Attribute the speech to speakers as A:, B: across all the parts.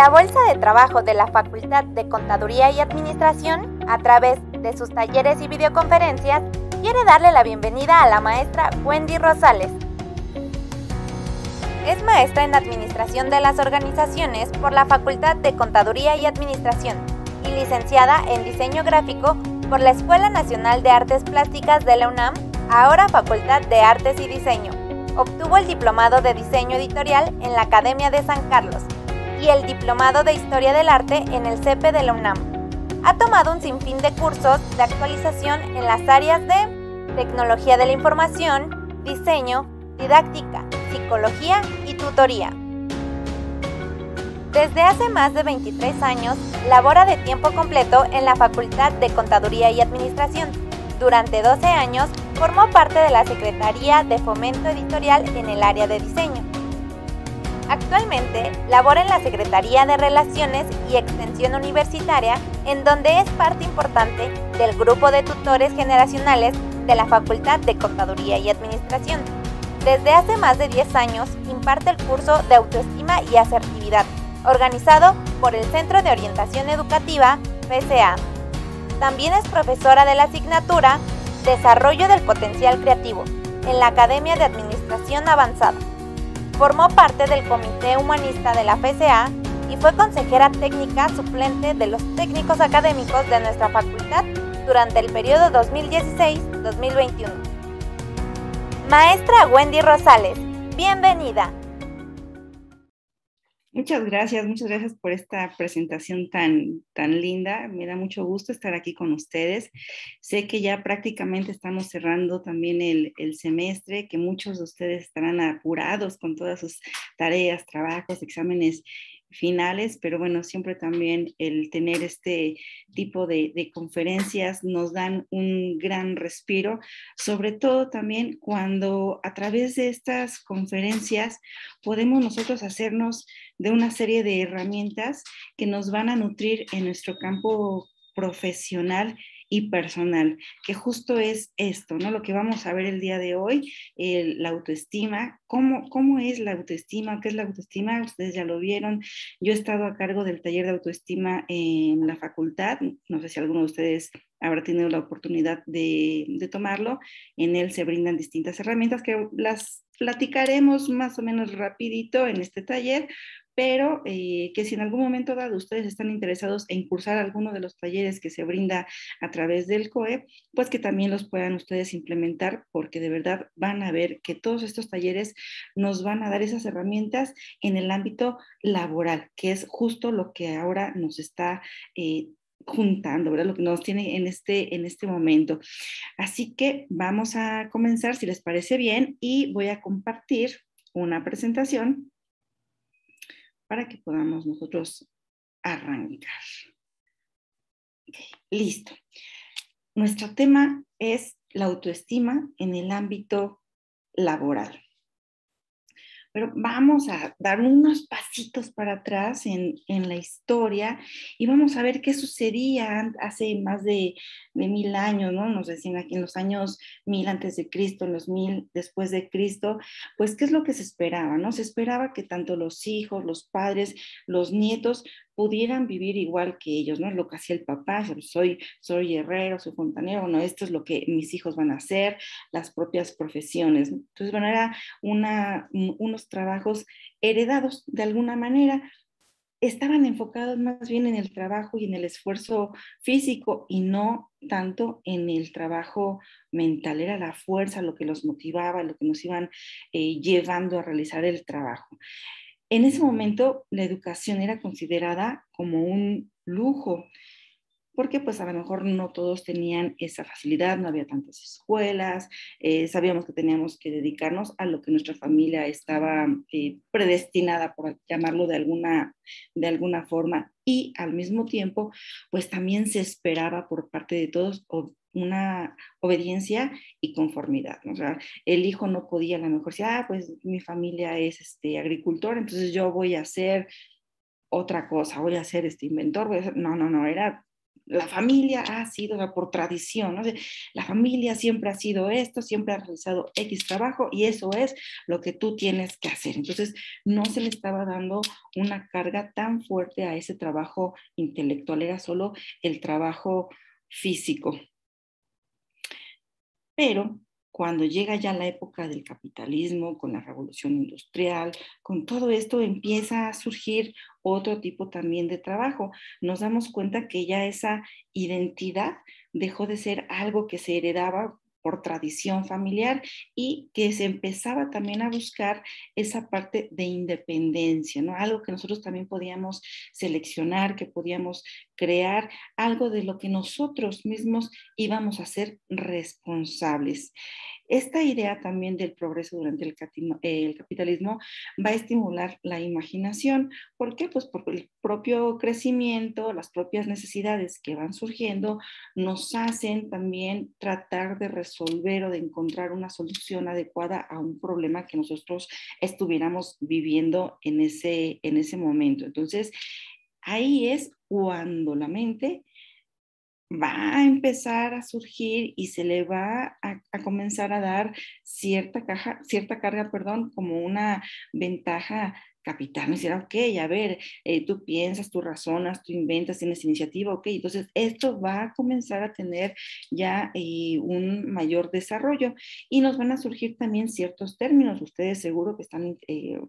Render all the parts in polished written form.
A: La Bolsa de Trabajo de la Facultad de Contaduría y Administración, a través de sus talleres y videoconferencias, quiere darle la bienvenida a la maestra Wendy Rosales. Es maestra en Administración de las Organizaciones por la Facultad de Contaduría y Administración y licenciada en Diseño Gráfico por la Escuela Nacional de Artes Plásticas de la UNAM, ahora Facultad de Artes y Diseño. Obtuvo el Diplomado de Diseño Editorial en la Academia de San Carlos y el Diplomado de Historia del Arte en el CEPE de la UNAM. Ha tomado un sinfín de cursos de actualización en las áreas de Tecnología de la Información, Diseño, Didáctica, Psicología y Tutoría. Desde hace más de 23 años, labora de tiempo completo en la Facultad de Contaduría y Administración. Durante 12 años, formó parte de la Secretaría de Fomento Editorial en el área de diseño. Actualmente, labora en la Secretaría de Relaciones y Extensión Universitaria, en donde es parte importante del grupo de tutores generacionales de la Facultad de Contaduría y Administración. Desde hace más de 10 años, imparte el curso de Autoestima y Asertividad, organizado por el Centro de Orientación Educativa, PCA. También es profesora de la asignatura Desarrollo del Potencial Creativo, en la Academia de Administración Avanzada. Formó parte del Comité Humanista de la PCA y fue consejera técnica suplente de los técnicos académicos de nuestra facultad durante el periodo 2016-2021. Maestra Wendy Rosales, bienvenida.
B: Muchas gracias por esta presentación tan linda. Me da mucho gusto estar aquí con ustedes. Sé que ya prácticamente estamos cerrando también el semestre, que muchos de ustedes estarán apurados con todas sus tareas, trabajos, exámenes finales, pero bueno, siempre también el tener este tipo de conferencias nos dan un gran respiro, sobre todo también cuando a través de estas conferencias podemos nosotros hacernos de una serie de herramientas que nos van a nutrir en nuestro campo profesional y personal, que justo es esto, ¿no? Lo que vamos a ver el día de hoy, la autoestima. ¿Cómo es la autoestima? ¿Qué es la autoestima? Ustedes ya lo vieron. Yo he estado a cargo del taller de autoestima en la facultad. No sé si alguno de ustedes habrá tenido la oportunidad de tomarlo. En él se brindan distintas herramientas que las platicaremos más o menos rapidito en este taller, pero que si en algún momento dado ustedes están interesados en cursar alguno de los talleres que se brinda a través del COE, pues que también los puedan ustedes implementar, porque de verdad van a ver que todos estos talleres nos van a dar esas herramientas en el ámbito laboral, que es justo lo que ahora nos está juntando, ¿verdad? Lo que nos tiene en este momento. Así que vamos a comenzar, si les parece bien, y voy a compartir una presentación para que podamos nosotros arrancar. Okay, listo. Nuestro tema es la autoestima en el ámbito laboral. Pero vamos a dar unos pasitos para atrás en la historia y vamos a ver qué sucedía hace más de 1000 años, ¿no? Nos decían aquí en los años 1000 antes de Cristo, en los 1000 después de Cristo, pues qué es lo que se esperaba, ¿no? Se esperaba que tanto los hijos, los padres, los nietos pudieran vivir igual que ellos, ¿no? Lo que hacía el papá, soy herrero, soy fontanero, bueno, esto es lo que mis hijos van a hacer, las propias profesiones, ¿no? Entonces, bueno, era unos trabajos heredados de alguna manera, estaban enfocados más bien en el trabajo y en el esfuerzo físico y no tanto en el trabajo mental. Era la fuerza lo que los motivaba, lo que nos iban llevando a realizar el trabajo. En ese momento la educación era considerada como un lujo, porque pues a lo mejor no todos tenían esa facilidad, no había tantas escuelas, sabíamos que teníamos que dedicarnos a lo que nuestra familia estaba predestinada, por llamarlo de alguna forma, y al mismo tiempo pues también se esperaba por parte de todos una obediencia y conformidad, ¿no? O sea, el hijo no podía a lo mejor decir, pues mi familia es agricultor, entonces yo voy a hacer otra cosa, voy a ser inventor, no, era la familia ha sido, o sea, por tradición, ¿no? La familia siempre ha sido esto, siempre ha realizado X trabajo y eso es lo que tú tienes que hacer. Entonces, no se le estaba dando una carga tan fuerte a ese trabajo intelectual, era solo el trabajo físico. Pero cuando llega ya la época del capitalismo, con la revolución industrial, con todo esto empieza a surgir otro tipo también de trabajo. Nos damos cuenta que ya esa identidad dejó de ser algo que se heredaba por tradición familiar y que se empezaba también a buscar esa parte de independencia, ¿no? Algo que nosotros también podíamos seleccionar, que podíamos crear, algo de lo que nosotros mismos íbamos a ser responsables. Esta idea también del progreso durante el capitalismo va a estimular la imaginación. ¿Por qué? Pues porque el propio crecimiento, las propias necesidades que van surgiendo nos hacen también tratar de resolver o de encontrar una solución adecuada a un problema que nosotros estuviéramos viviendo en ese momento. Entonces, ahí es cuando la mente va a empezar a surgir y se le va a comenzar a dar cierta carga, perdón, como una ventaja capital. Me decir, ok, a ver, tú piensas, tú razonas, tú inventas, tienes iniciativa, ok, entonces esto va a comenzar a tener ya un mayor desarrollo y nos van a surgir también ciertos términos. Ustedes seguro que están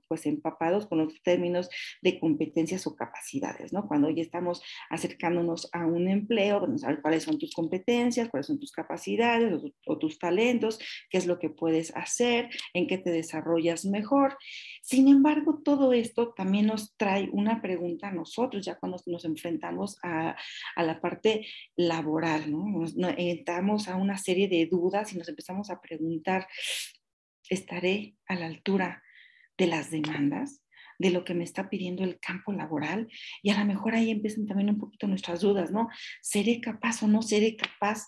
B: pues empapados con los términos de competencias o capacidades, ¿no? Cuando ya estamos acercándonos a un empleo, vamos a saber cuáles son tus competencias, cuáles son tus capacidades o tus talentos, qué es lo que puedes hacer, en qué te desarrollas mejor. Sin embargo, todo esto también nos trae una pregunta a nosotros, ya cuando nos enfrentamos a la parte laboral, ¿no? Entramos a una serie de dudas y nos empezamos a preguntar, ¿estaré a la altura de las demandas, de lo que me está pidiendo el campo laboral? Y a lo mejor ahí empiezan también un poquito nuestras dudas, ¿no? ¿Seré capaz o no seré capaz,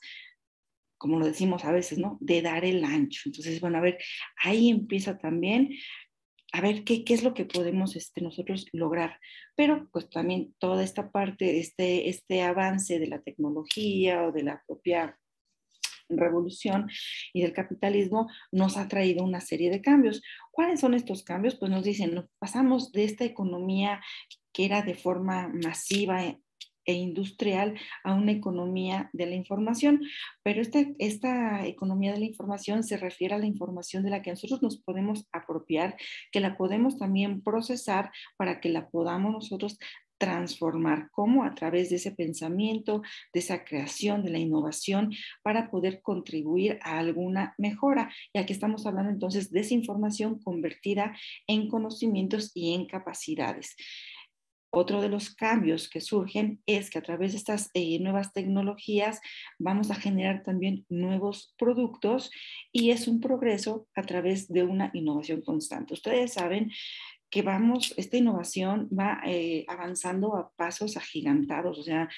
B: como lo decimos a veces, ¿no? De dar el ancho. Entonces, bueno, a ver, ahí empieza también a ver qué es lo que podemos nosotros lograr. Pero pues también toda esta parte, este avance de la tecnología o de la propia revolución y del capitalismo nos ha traído una serie de cambios. ¿Cuáles son estos cambios? Pues nos dicen, nos pasamos de esta economía que era de forma masiva e industrial a una economía de la información, pero esta economía de la información se refiere a la información de la que nosotros nos podemos apropiar, que la podemos también procesar para que la podamos nosotros transformar, como a través de ese pensamiento, de esa creación, de la innovación, para poder contribuir a alguna mejora. Y aquí estamos hablando entonces de esa información convertida en conocimientos y en capacidades. Otro de los cambios que surgen es que a través de estas nuevas tecnologías vamos a generar también nuevos productos y es un progreso a través de una innovación constante. Ustedes saben que esta innovación va avanzando a pasos agigantados, o sea,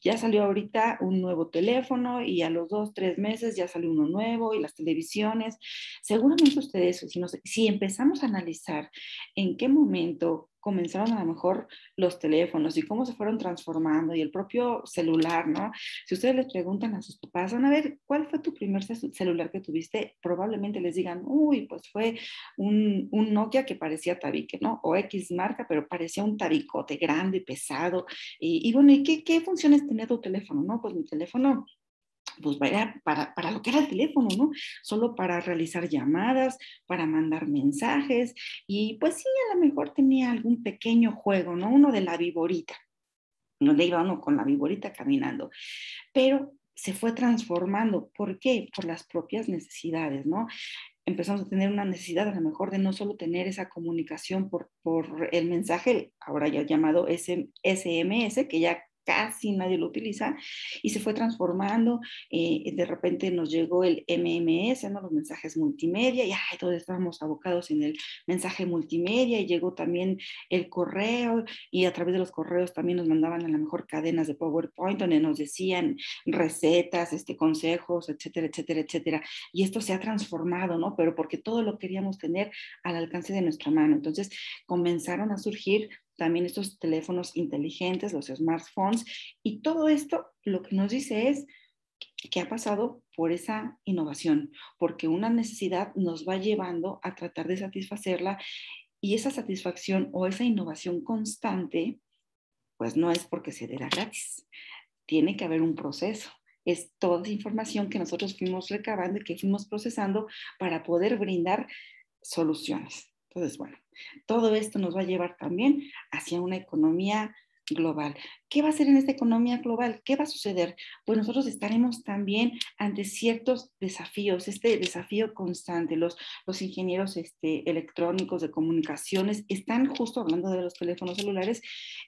B: ya salió ahorita un nuevo teléfono y a los 2, 3 meses ya salió uno nuevo y las televisiones. Seguramente ustedes, si empezamos a analizar en qué momento comenzaron a lo mejor los teléfonos y cómo se fueron transformando y el propio celular, ¿no? Si ustedes les preguntan a sus papás, van a ver, ¿cuál fue tu primer celular que tuviste? Probablemente les digan, uy, pues fue un Nokia que parecía tabique, ¿no? O X marca, pero parecía un tabicote grande, pesado. Y bueno, ¿y qué funciones tenía tu teléfono, no? Pues mi teléfono pues era para lo que era el teléfono, ¿no? Solo para realizar llamadas, para mandar mensajes y pues sí, a lo mejor tenía algún pequeño juego, ¿no? Uno de la viborita, donde iba uno con la viborita caminando, pero se fue transformando. ¿Por qué? Por las propias necesidades, ¿no? Empezamos a tener una necesidad a lo mejor de no solo tener esa comunicación por el mensaje, ahora ya llamado SMS, que ya casi nadie lo utiliza, y se fue transformando. De repente nos llegó el MMS, ¿no? Los mensajes multimedia, y ay, todos estábamos abocados en el mensaje multimedia, y llegó también el correo, y a través de los correos también nos mandaban a lo mejor cadenas de PowerPoint, donde nos decían recetas, consejos, etcétera, etcétera, etcétera. Y esto se ha transformado, ¿no? Pero porque todo lo queríamos tener al alcance de nuestra mano. Entonces comenzaron a surgir también estos teléfonos inteligentes, los smartphones, y todo esto lo que nos dice es que ha pasado por esa innovación, porque una necesidad nos va llevando a tratar de satisfacerla y esa satisfacción o esa innovación constante, pues no es porque se dé gratis, tiene que haber un proceso. Es toda esa información que nosotros fuimos recabando y que fuimos procesando para poder brindar soluciones. Entonces, bueno, todo esto nos va a llevar también hacia una economía global. ¿Qué va a ser en esta economía global? ¿Qué va a suceder? Pues nosotros estaremos también ante ciertos desafíos, este desafío constante. Los ingenieros electrónicos de comunicaciones están justo hablando de los teléfonos celulares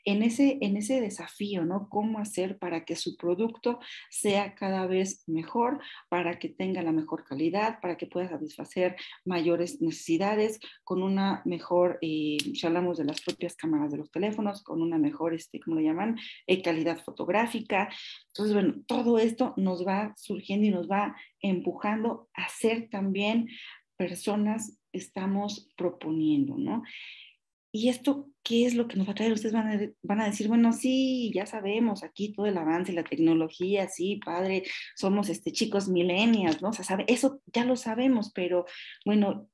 B: en ese desafío, ¿no? ¿Cómo hacer para que su producto sea cada vez mejor, para que tenga la mejor calidad, para que pueda satisfacer mayores necesidades, con una mejor, si hablamos de las propias cámaras de los teléfonos, con una mejor, ¿cómo le llaman? Calidad fotográfica. Entonces, bueno, todo esto nos va surgiendo y nos va empujando a ser también personas, estamos proponiendo, ¿no? ¿Y esto qué es lo que nos va a traer? Ustedes van a decir, bueno, sí, ya sabemos aquí todo el avance, la tecnología, sí, padre, somos chicos millennials, ¿no? O sea, eso ya lo sabemos, pero bueno,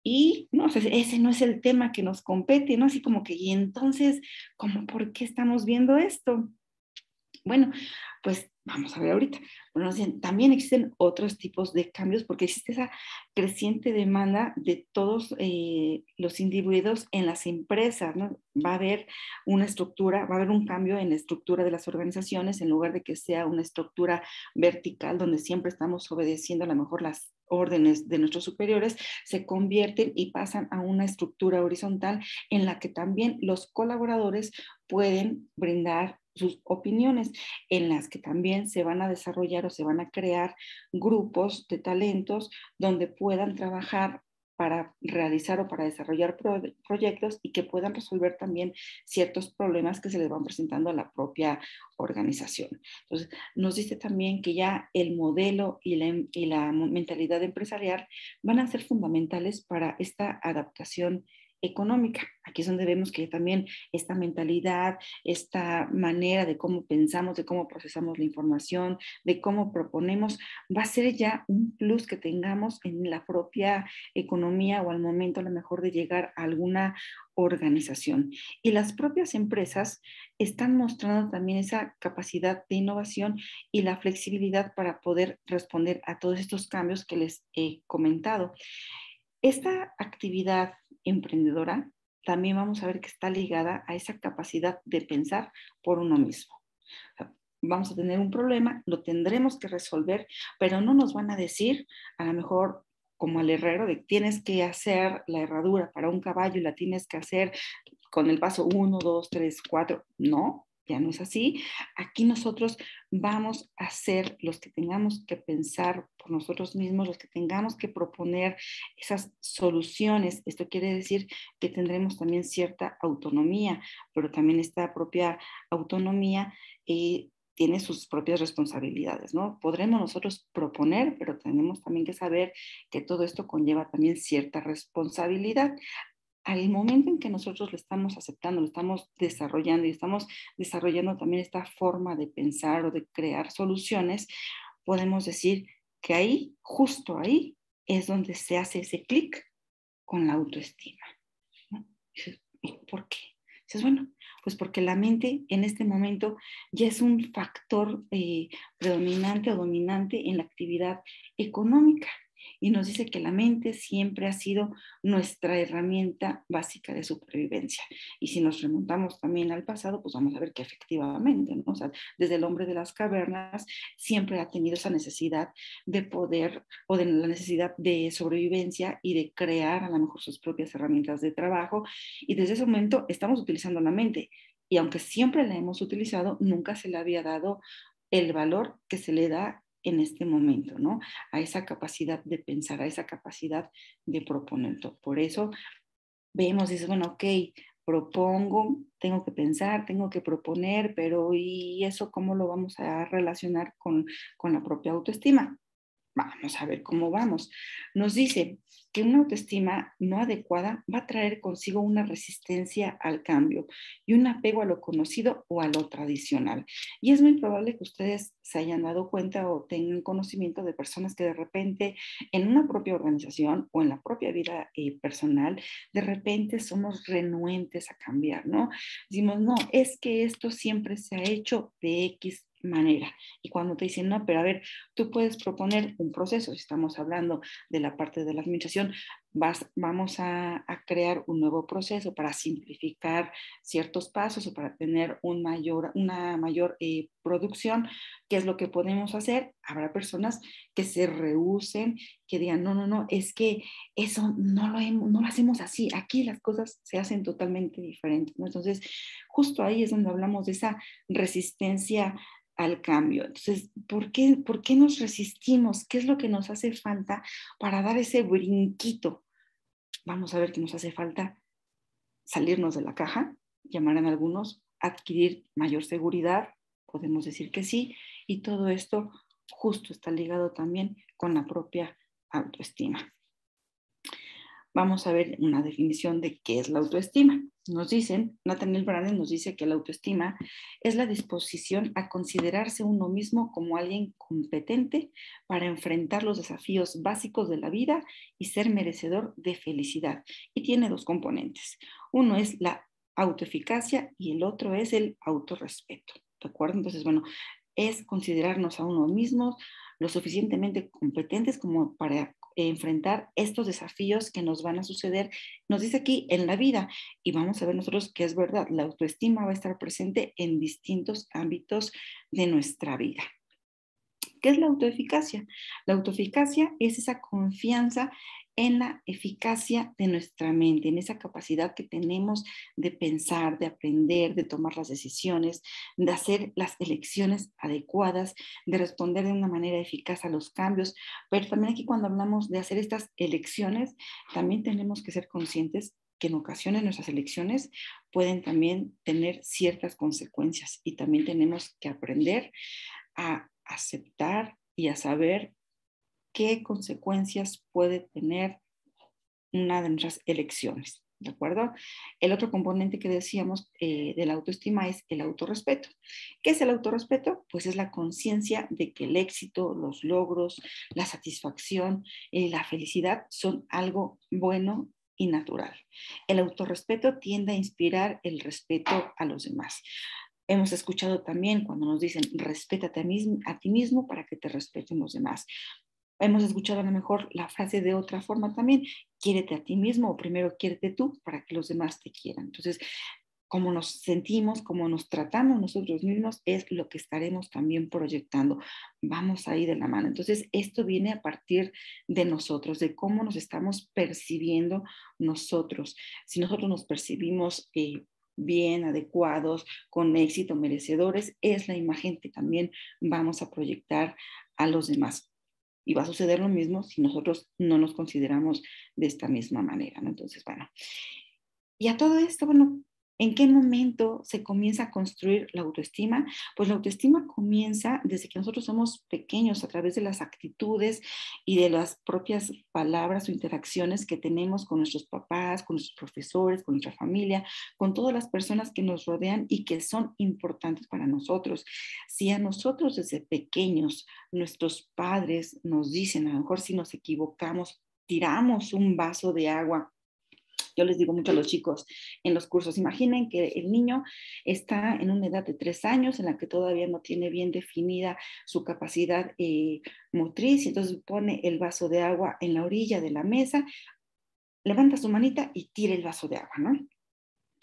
B: y no, o sea, ese no es el tema que nos compete, ¿no? Así como que, y entonces, ¿cómo por qué estamos viendo esto? Bueno, pues vamos a ver ahorita. Bueno, también existen otros tipos de cambios porque existe esa creciente demanda de todos los individuos en las empresas, ¿no? Va a haber una estructura, va a haber un cambio en la estructura de las organizaciones en lugar de que sea una estructura vertical donde siempre estamos obedeciendo a lo mejor las órdenes de nuestros superiores, se convierten y pasan a una estructura horizontal en la que también los colaboradores pueden brindar sus opiniones, en las que también se van a desarrollar o se van a crear grupos de talentos donde puedan trabajar para realizar o para desarrollar proyectos y que puedan resolver también ciertos problemas que se les van presentando a la propia organización. Entonces, nos dice también que ya el modelo y la mentalidad empresarial van a ser fundamentales para esta adaptación económica. Aquí es donde vemos que también esta mentalidad, esta manera de cómo pensamos, de cómo procesamos la información, de cómo proponemos, va a ser ya un plus que tengamos en la propia economía o al momento a lo mejor de llegar a alguna organización. Y las propias empresas están mostrando también esa capacidad de innovación y la flexibilidad para poder responder a todos estos cambios que les he comentado. Esta actividad emprendedora también vamos a ver que está ligada a esa capacidad de pensar por uno mismo. O sea, vamos a tener un problema, lo tendremos que resolver, pero no nos van a decir, a lo mejor como al herrero, de tienes que hacer la herradura para un caballo y la tienes que hacer con el paso 1, 2, 3, 4. No, ya no es así. Aquí nosotros vamos a ser los que tengamos que pensar por nosotros mismos, los que tengamos que proponer esas soluciones. Esto quiere decir que tendremos también cierta autonomía, pero también esta propia autonomía tiene sus propias responsabilidades, ¿no? Podremos nosotros proponer, pero tenemos también que saber que todo esto conlleva también cierta responsabilidad. Al momento en que nosotros lo estamos aceptando, lo estamos desarrollando y estamos desarrollando también esta forma de pensar o de crear soluciones, podemos decir que ahí, justo ahí, es donde se hace ese clic con la autoestima, ¿no? ¿Y por qué? Dices, bueno, pues porque la mente en este momento ya es un factor predominante o dominante en la actividad económica. Y nos dice que la mente siempre ha sido nuestra herramienta básica de supervivencia. Y si nos remontamos también al pasado, pues vamos a ver que efectivamente, ¿no? O sea, desde el hombre de las cavernas siempre ha tenido esa necesidad de poder o de la necesidad de sobrevivencia y de crear a lo mejor sus propias herramientas de trabajo. Y desde ese momento estamos utilizando la mente. Y aunque siempre la hemos utilizado, nunca se le había dado el valor que se le da en este momento, ¿no? A esa capacidad de pensar, a esa capacidad de proponer. Por eso vemos, dices, bueno, ok, propongo, tengo que pensar, tengo que proponer, pero ¿y eso cómo lo vamos a relacionar con la propia autoestima? Vamos a ver cómo vamos. Nos dice que una autoestima no adecuada va a traer consigo una resistencia al cambio y un apego a lo conocido o a lo tradicional. Y es muy probable que ustedes se hayan dado cuenta o tengan conocimiento de personas que de repente en una propia organización o en la propia vida personal, de repente somos renuentes a cambiar, ¿no? Decimos, no, es que esto siempre se ha hecho de X manera. Y cuando te dicen, no, pero a ver, tú puedes proponer un proceso, si estamos hablando de la parte de la administración, vamos a crear un nuevo proceso para simplificar ciertos pasos o para tener una mayor producción. ¿Qué es lo que podemos hacer? Habrá personas que se rehúsen, que digan, no, no, no, es que eso no lo hacemos así, aquí las cosas se hacen totalmente diferentes, ¿no? Entonces, justo ahí es donde hablamos de esa resistencia al cambio. Entonces, ¿por qué nos resistimos? ¿Qué es lo que nos hace falta para dar ese brinquito? Vamos a ver que nos hace falta salirnos de la caja, llamarán algunos, adquirir mayor seguridad, podemos decir que sí, y todo esto justo está ligado también con la propia autoestima. Vamos a ver una definición de qué es la autoestima. Nos dicen, Nathaniel Branden nos dice que la autoestima es la disposición a considerarse uno mismo como alguien competente para enfrentar los desafíos básicos de la vida y ser merecedor de felicidad. Y tiene dos componentes. Uno es la autoeficacia y el otro es el autorrespeto. ¿De acuerdo? Entonces, bueno, es considerarnos a uno mismo lo suficientemente competentes como para enfrentar estos desafíos que nos van a suceder, nos dice aquí, en la vida. Y vamos a ver nosotros que es verdad, la autoestima va a estar presente en distintos ámbitos de nuestra vida. ¿Qué es la autoeficacia? La autoeficacia es esa confianza en la eficacia de nuestra mente, en esa capacidad que tenemos de pensar, de aprender, de tomar las decisiones, de hacer las elecciones adecuadas, de responder de una manera eficaz a los cambios. Pero también aquí cuando hablamos de hacer estas elecciones, también tenemos que ser conscientes que en ocasiones nuestras elecciones pueden también tener ciertas consecuencias y también tenemos que aprender a aceptar y a saber qué consecuencias puede tener una de nuestras elecciones, ¿de acuerdo? El otro componente que decíamos de la autoestima es el autorrespeto. ¿Qué es el autorrespeto? Pues es la conciencia de que el éxito, los logros, la satisfacción, la felicidad son algo bueno y natural. El autorrespeto tiende a inspirar el respeto a los demás. Hemos escuchado también cuando nos dicen respétate a ti mismo para que te respeten los demás. Hemos escuchado a lo mejor la frase de otra forma también, quiérete a ti mismo o primero quiérete tú para que los demás te quieran. Entonces, cómo nos sentimos, cómo nos tratamos nosotros mismos es lo que estaremos también proyectando. Vamos ahí de la mano. Entonces, esto viene a partir de nosotros, de cómo nos estamos percibiendo nosotros. Si nosotros nos percibimos bien, adecuados, con éxito, merecedores, es la imagen que también vamos a proyectar a los demás. Y va a suceder lo mismo si nosotros no nos consideramos de esta misma manera, ¿no? Entonces, bueno. Y a todo esto, bueno, ¿en qué momento se comienza a construir la autoestima? Pues la autoestima comienza desde que nosotros somos pequeños, a través de las actitudes y de las propias palabras o interacciones que tenemos con nuestros papás, con nuestros profesores, con nuestra familia, con todas las personas que nos rodean y que son importantes para nosotros. Si a nosotros desde pequeños nuestros padres nos dicen, a lo mejor si nos equivocamos, tiramos un vaso de agua. Yo les digo mucho a los chicos en los cursos, imaginen que el niño está en una edad de 3 años en la que todavía no tiene bien definida su capacidad motriz, y entonces pone el vaso de agua en la orilla de la mesa, levanta su manita y tira el vaso de agua, ¿no?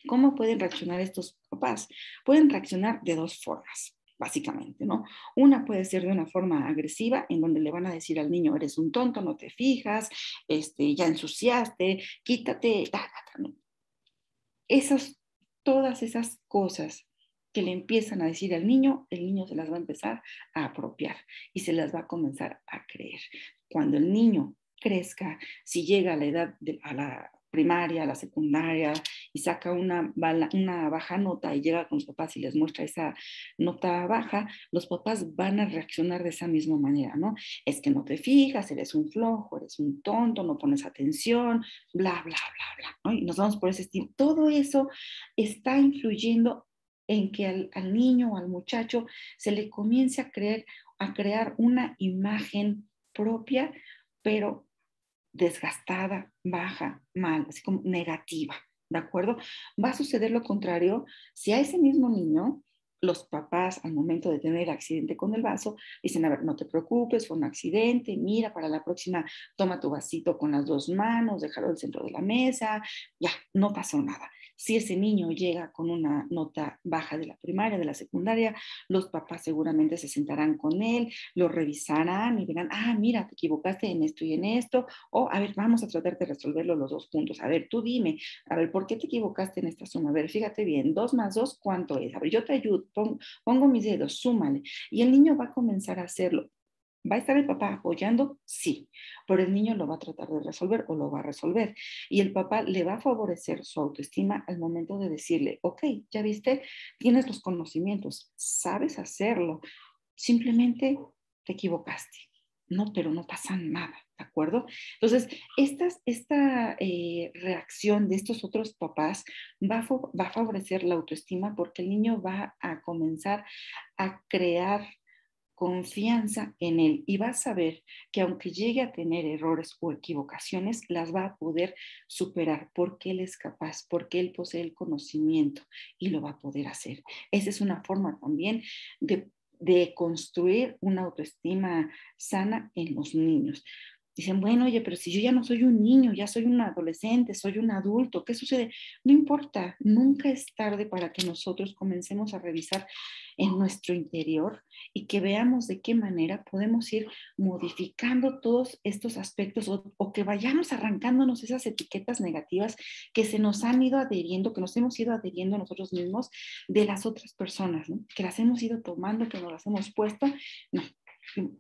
B: ¿Cómo pueden reaccionar estos papás? Pueden reaccionar de dos formas, básicamente, ¿no? Una puede ser de una forma agresiva, en donde le van a decir al niño, eres un tonto, no te fijas, ya ensuciaste, quítate, ¿no? Todas esas cosas que le empiezan a decir al niño, el niño se las va a empezar a apropiar y se las va a comenzar a creer. Cuando el niño crezca, si llega a la edad, a la primaria, a la secundaria y saca una baja nota y llega con los papás y les muestra esa nota baja, los papás van a reaccionar de esa misma manera, ¿no? Es que no te fijas, eres un flojo, eres un tonto, no pones atención, bla, bla, bla, bla, ¿no? Y nos vamos por ese estilo. Todo eso está influyendo en que al niño o al muchacho se le comience a crear una imagen propia, pero desgastada, baja, mal, así como negativa, ¿de acuerdo? Va a suceder lo contrario si a ese mismo niño los papás al momento de tener el accidente con el vaso dicen, a ver, no te preocupes, fue un accidente, mira, para la próxima toma tu vasito con las dos manos, déjalo al centro de la mesa, ya, no pasó nada. Si ese niño llega con una nota baja de la primaria, de la secundaria, los papás seguramente se sentarán con él, lo revisarán y dirán, ah, mira, te equivocaste en esto y en esto, o a ver, vamos a tratar de resolverlo los dos juntos. A ver, tú dime, a ver, ¿por qué te equivocaste en esta suma? A ver, fíjate bien, 2 más 2, ¿cuánto es? A ver, yo te ayudo, pongo mis dedos, súmale. Y el niño va a comenzar a hacerlo. ¿Va a estar el papá apoyando? Sí, pero el niño lo va a tratar de resolver o lo va a resolver. Y el papá le va a favorecer su autoestima al momento de decirle, ok, ya viste, tienes los conocimientos, sabes hacerlo, simplemente te equivocaste. No, pero no pasa nada, ¿de acuerdo? Entonces, esta reacción de estos otros papás va a favorecer la autoestima porque el niño va a comenzar a crear confianza en él y va a saber que aunque llegue a tener errores o equivocaciones, las va a poder superar porque él es capaz, porque él posee el conocimiento y lo va a poder hacer. Esa es una forma también de construir una autoestima sana en los niños. Dicen, bueno, oye, pero si yo ya no soy un niño, ya soy un adolescente, soy un adulto, ¿qué sucede? No importa, nunca es tarde para que nosotros comencemos a revisar en nuestro interior y que veamos de qué manera podemos ir modificando todos estos aspectos o que vayamos arrancándonos esas etiquetas negativas que se nos han ido adheriendo, que nos hemos ido adheriendo a nosotros mismos de las otras personas, ¿no? Que las hemos ido tomando, que nos las hemos puesto. No,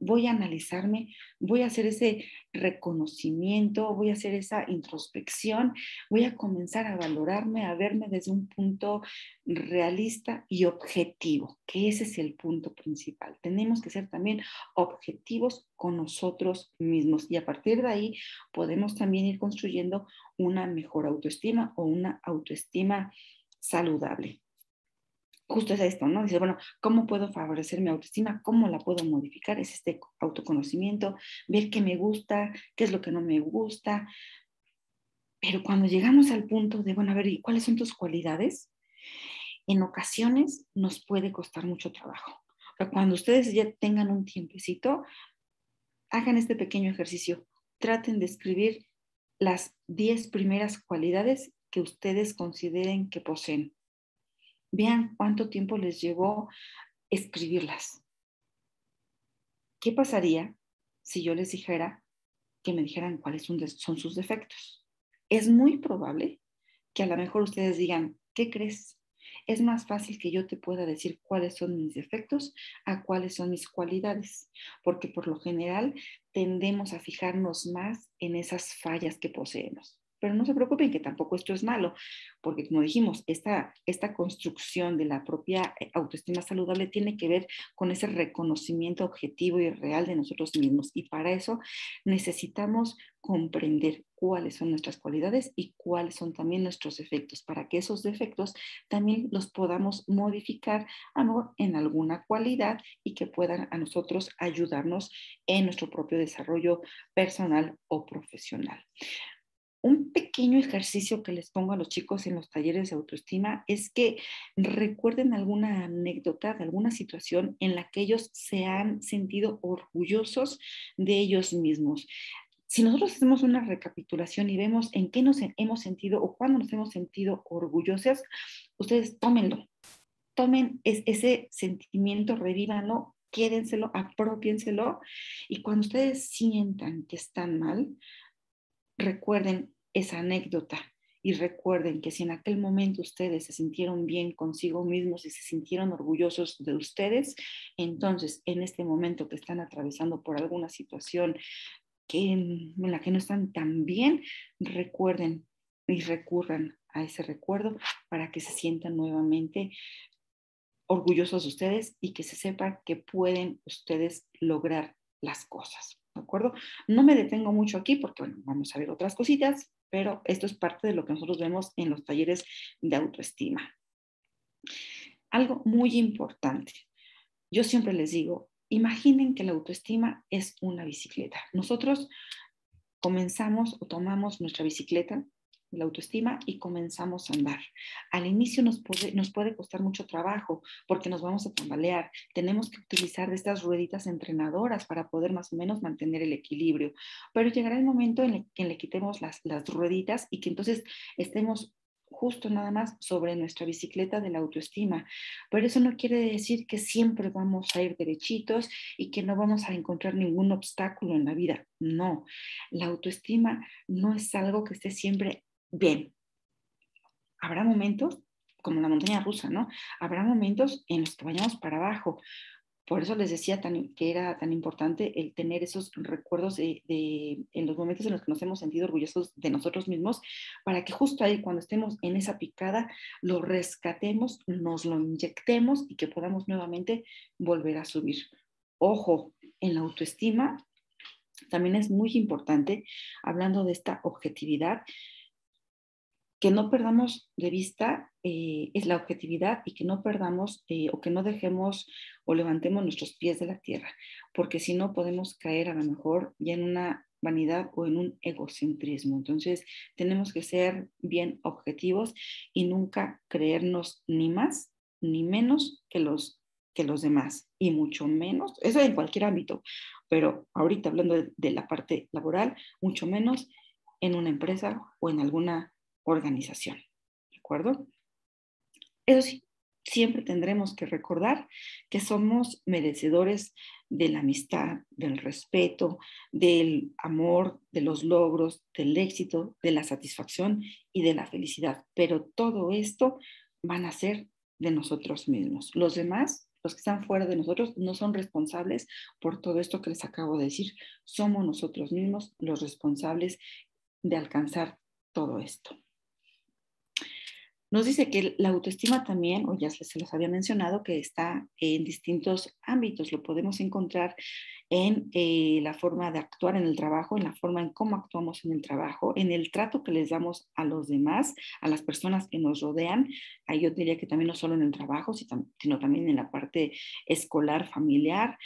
B: voy a analizarme, voy a hacer ese reconocimiento, voy a hacer esa introspección, voy a comenzar a valorarme, a verme desde un punto realista y objetivo, que ese es el punto principal. Tenemos que ser también objetivos con nosotros mismos y a partir de ahí podemos también ir construyendo una mejor autoestima o una autoestima saludable. Justo es esto, ¿no? Dice, bueno, ¿cómo puedo favorecer mi autoestima? ¿Cómo la puedo modificar? Es este autoconocimiento, ver qué me gusta, qué es lo que no me gusta. Pero cuando llegamos al punto de, bueno, a ver, ¿y cuáles son tus cualidades? En ocasiones nos puede costar mucho trabajo. O sea, cuando ustedes ya tengan un tiempecito, hagan este pequeño ejercicio. Traten de escribir las 10 primeras cualidades que ustedes consideren que poseen. Vean cuánto tiempo les llevó escribirlas. ¿Qué pasaría si yo les dijera que me dijeran cuáles son sus defectos? Es muy probable que a lo mejor ustedes digan, ¿qué crees? Es más fácil que yo te pueda decir cuáles son mis defectos a cuáles son mis cualidades, porque por lo general tendemos a fijarnos más en esas fallas que poseemos. Pero no se preocupen que tampoco esto es malo, porque como dijimos, esta construcción de la propia autoestima saludable tiene que ver con ese reconocimiento objetivo y real de nosotros mismos. Y para eso necesitamos comprender cuáles son nuestras cualidades y cuáles son también nuestros defectos, para que esos defectos también los podamos modificar en alguna cualidad y que puedan a nosotros ayudarnos en nuestro propio desarrollo personal o profesional. Un pequeño ejercicio que les pongo a los chicos en los talleres de autoestima es que recuerden alguna anécdota de alguna situación en la que ellos se han sentido orgullosos de ellos mismos. Si nosotros hacemos una recapitulación y vemos en qué nos hemos sentido o cuándo nos hemos sentido orgullosos, ustedes tómenlo, tomen ese sentimiento, revívanlo, quédenselo, apropiénselo y cuando ustedes sientan que están mal, recuerden esa anécdota y recuerden que si en aquel momento ustedes se sintieron bien consigo mismos y se sintieron orgullosos de ustedes, entonces en este momento que están atravesando por alguna situación en la que no están tan bien, recuerden y recurran a ese recuerdo para que se sientan nuevamente orgullosos de ustedes y que se sepan que pueden ustedes lograr las cosas, ¿de acuerdo? No me detengo mucho aquí porque, bueno, vamos a ver otras cositas, pero esto es parte de lo que nosotros vemos en los talleres de autoestima. Algo muy importante. Yo siempre les digo, imaginen que la autoestima es una bicicleta. Nosotros comenzamos o tomamos nuestra bicicleta, la autoestima, y comenzamos a andar. Al inicio nos puede costar mucho trabajo porque nos vamos a tambalear. Tenemos que utilizar de estas rueditas entrenadoras para poder más o menos mantener el equilibrio. Pero llegará el momento en el que le quitemos las rueditas y que entonces estemos justo nada más sobre nuestra bicicleta de la autoestima. Pero eso no quiere decir que siempre vamos a ir derechitos y que no vamos a encontrar ningún obstáculo en la vida. No, la autoestima no es algo que esté siempre bien. Habrá momentos, como la montaña rusa, ¿no? Habrá momentos en los que vayamos para abajo. Por eso les decía que era tan importante el tener esos recuerdos en los momentos en los que nos hemos sentido orgullosos de nosotros mismos, para que justo ahí, cuando estemos en esa picada, lo rescatemos, nos lo inyectemos y que podamos nuevamente volver a subir. Ojo, en la autoestima también es muy importante, hablando de esta objetividad, que no perdamos de vista es la objetividad y que no perdamos o que no dejemos o levantemos nuestros pies de la tierra, porque si no podemos caer a lo mejor ya en una vanidad o en un egocentrismo. Entonces tenemos que ser bien objetivos y nunca creernos ni más ni menos que los demás, y mucho menos, eso en cualquier ámbito, pero ahorita hablando de la parte laboral, mucho menos en una empresa o en alguna organización, ¿de acuerdo? Eso sí, siempre tendremos que recordar que somos merecedores de la amistad, del respeto, del amor, de los logros, del éxito, de la satisfacción y de la felicidad. Pero todo esto van a ser de nosotros mismos. Los demás, los que están fuera de nosotros, no son responsables por todo esto que les acabo de decir. Somos nosotros mismos los responsables de alcanzar todo esto. Nos dice que la autoestima también, o ya se los había mencionado, que está en distintos ámbitos. Lo podemos encontrar en la forma de actuar en el trabajo, en la forma en cómo actuamos en el trabajo, en el trato que les damos a los demás, a las personas que nos rodean. Ahí yo diría que también no solo en el trabajo, sino también en la parte escolar, familiar,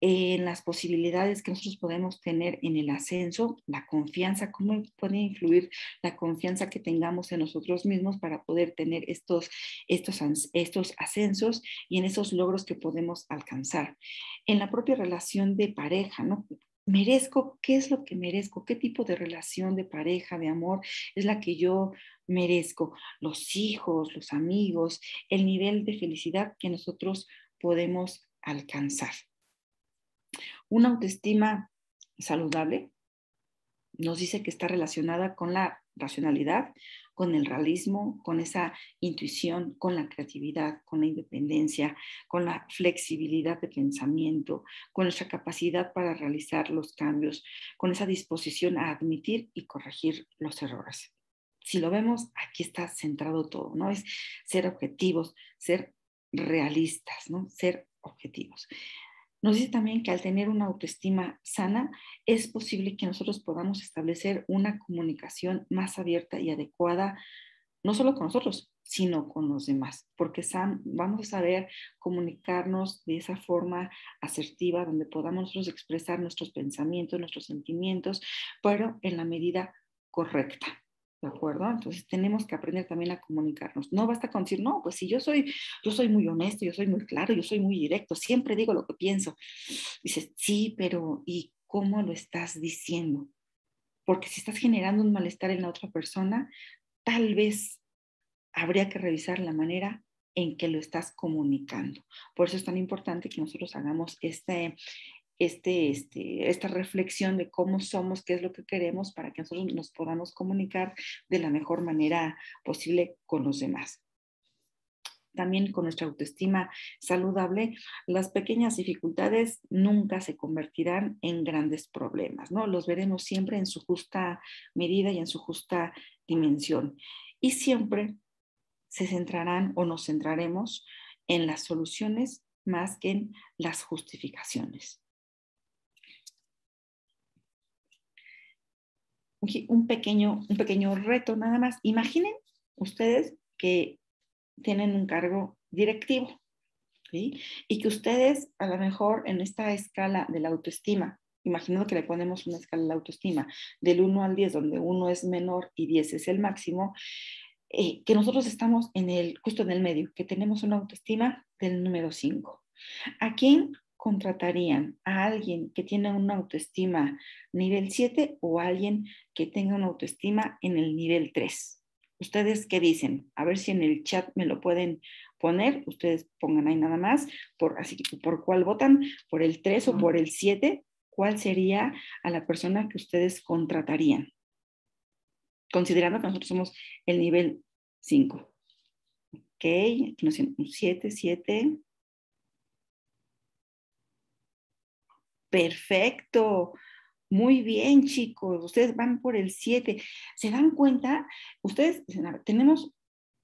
B: en las posibilidades que nosotros podemos tener en el ascenso, la confianza, cómo puede influir la confianza que tengamos en nosotros mismos para poder tener estos ascensos y en esos logros que podemos alcanzar. En la propia relación de pareja, ¿no? Merezco, ¿qué es lo que merezco? ¿Qué tipo de relación de pareja, de amor es la que yo merezco? Los hijos, los amigos, el nivel de felicidad que nosotros podemos alcanzar. Una autoestima saludable nos dice que está relacionada con la racionalidad, con el realismo, con esa intuición, con la creatividad, con la independencia, con la flexibilidad de pensamiento, con nuestra capacidad para realizar los cambios, con esa disposición a admitir y corregir los errores. Si lo vemos, aquí está centrado todo, ¿no? Es ser objetivos, ser realistas, ¿no? Ser objetivos. Nos dice también que al tener una autoestima sana, es posible que nosotros podamos establecer una comunicación más abierta y adecuada, no solo con nosotros, sino con los demás, porque vamos a saber comunicarnos de esa forma asertiva, donde podamos nosotros expresar nuestros pensamientos, nuestros sentimientos, pero en la medida correcta. ¿De acuerdo? Entonces tenemos que aprender también a comunicarnos. No basta con decir, no, pues si yo soy muy honesto, yo soy muy claro, yo soy muy directo, siempre digo lo que pienso. Dices, sí, pero ¿y cómo lo estás diciendo? Porque si estás generando un malestar en la otra persona, tal vez habría que revisar la manera en que lo estás comunicando. Por eso es tan importante que nosotros hagamos esta reflexión de cómo somos, qué es lo que queremos, para que nosotros nos podamos comunicar de la mejor manera posible con los demás. También con nuestra autoestima saludable, las pequeñas dificultades nunca se convertirán en grandes problemas, ¿no? Los veremos siempre en su justa medida y en su justa dimensión. Y siempre se centrarán o nos centraremos en las soluciones más que en las justificaciones. Un pequeño reto nada más. Imaginen ustedes que tienen un cargo directivo, ¿sí? Y que ustedes a lo mejor en esta escala de la autoestima, imaginando que le ponemos una escala de la autoestima del 1 al 10, donde 1 es menor y 10 es el máximo, que nosotros estamos justo en el medio, que tenemos una autoestima del número 5. ¿A quién contratarían? ¿A alguien que tiene una autoestima nivel 7 o a alguien que tenga una autoestima en el nivel 3? ¿Ustedes qué dicen? A ver si en el chat me lo pueden poner. Ustedes pongan ahí nada más, así que por cuál votan, por el 3 o por el 7. ¿Cuál sería a la persona que ustedes contratarían? Considerando que nosotros somos el nivel 5. Ok, aquí nos dicen un 7. Perfecto. Muy bien, chicos. Ustedes van por el 7. ¿Se dan cuenta? Ustedes dicen, a ver,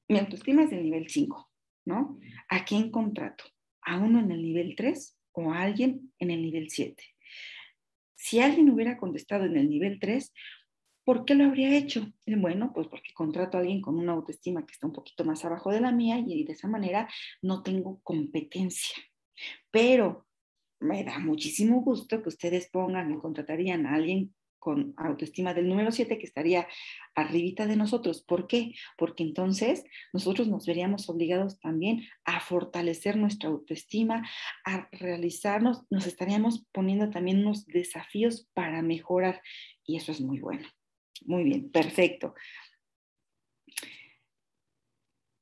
B: mi autoestima es del nivel 5, ¿no? ¿A quién contrato? ¿A uno en el nivel 3 o a alguien en el nivel 7? Si alguien hubiera contestado en el nivel 3, ¿por qué lo habría hecho? Bueno, pues porque contrato a alguien con una autoestima que está un poquito más abajo de la mía y de esa manera no tengo competencia. Pero me da muchísimo gusto que ustedes pongan y contratarían a alguien con autoestima del número 7 que estaría arribita de nosotros. ¿Por qué? Porque entonces nosotros nos veríamos obligados también a fortalecer nuestra autoestima, a realizarnos, nos estaríamos poniendo también unos desafíos para mejorar y eso es muy bueno. Muy bien, perfecto.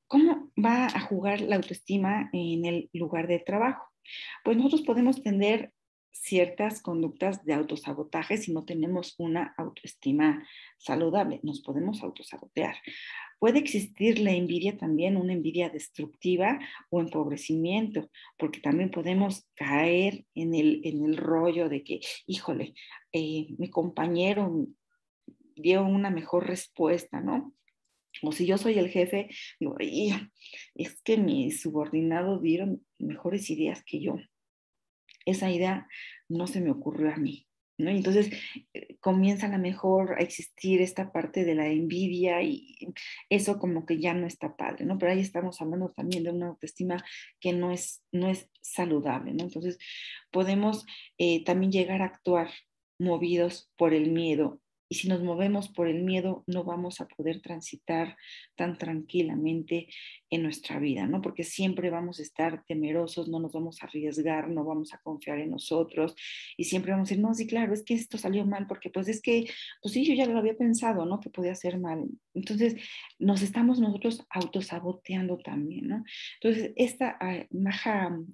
B: ¿Cómo va a jugar la autoestima en el lugar de trabajo? Pues nosotros podemos tener ciertas conductas de autosabotaje si no tenemos una autoestima saludable. Nos podemos autosabotear. Puede existir la envidia también, una envidia destructiva o empobrecimiento, porque también podemos caer en el rollo de que, híjole, mi compañero dio una mejor respuesta, ¿no? O si yo soy el jefe, digo, es que mis subordinados dieron mejores ideas que yo. Esa idea no se me ocurrió a mí, ¿no? Y entonces comienza a lo mejor a existir esta parte de la envidia y eso como que ya no está padre, ¿no? Pero ahí estamos hablando también de una autoestima que no es saludable, ¿no? Entonces podemos también llegar a actuar movidos por el miedo. Y si nos movemos por el miedo, no vamos a poder transitar tan tranquilamente en nuestra vida, ¿no? Porque siempre vamos a estar temerosos, no nos vamos a arriesgar, no vamos a confiar en nosotros y siempre vamos a decir, no, sí, claro, es que esto salió mal porque pues es que, pues sí, yo ya lo había pensado, ¿no? Que podía ser mal. Entonces, nos estamos nosotros autosaboteando también, ¿no? Entonces,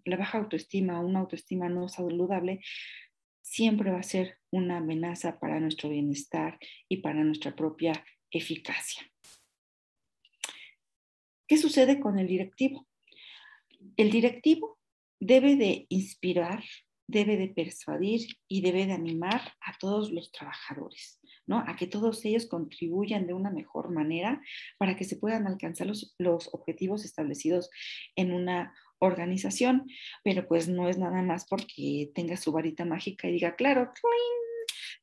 B: la baja autoestima, una autoestima no saludable, siempre va a ser una amenaza para nuestro bienestar y para nuestra propia eficacia. ¿Qué sucede con el directivo? El directivo debe de inspirar, debe de persuadir y debe de animar a todos los trabajadores, ¿no? A que todos ellos contribuyan de una mejor manera para que se puedan alcanzar los objetivos establecidos en una organización, pero pues no es nada más porque tenga su varita mágica y diga, claro,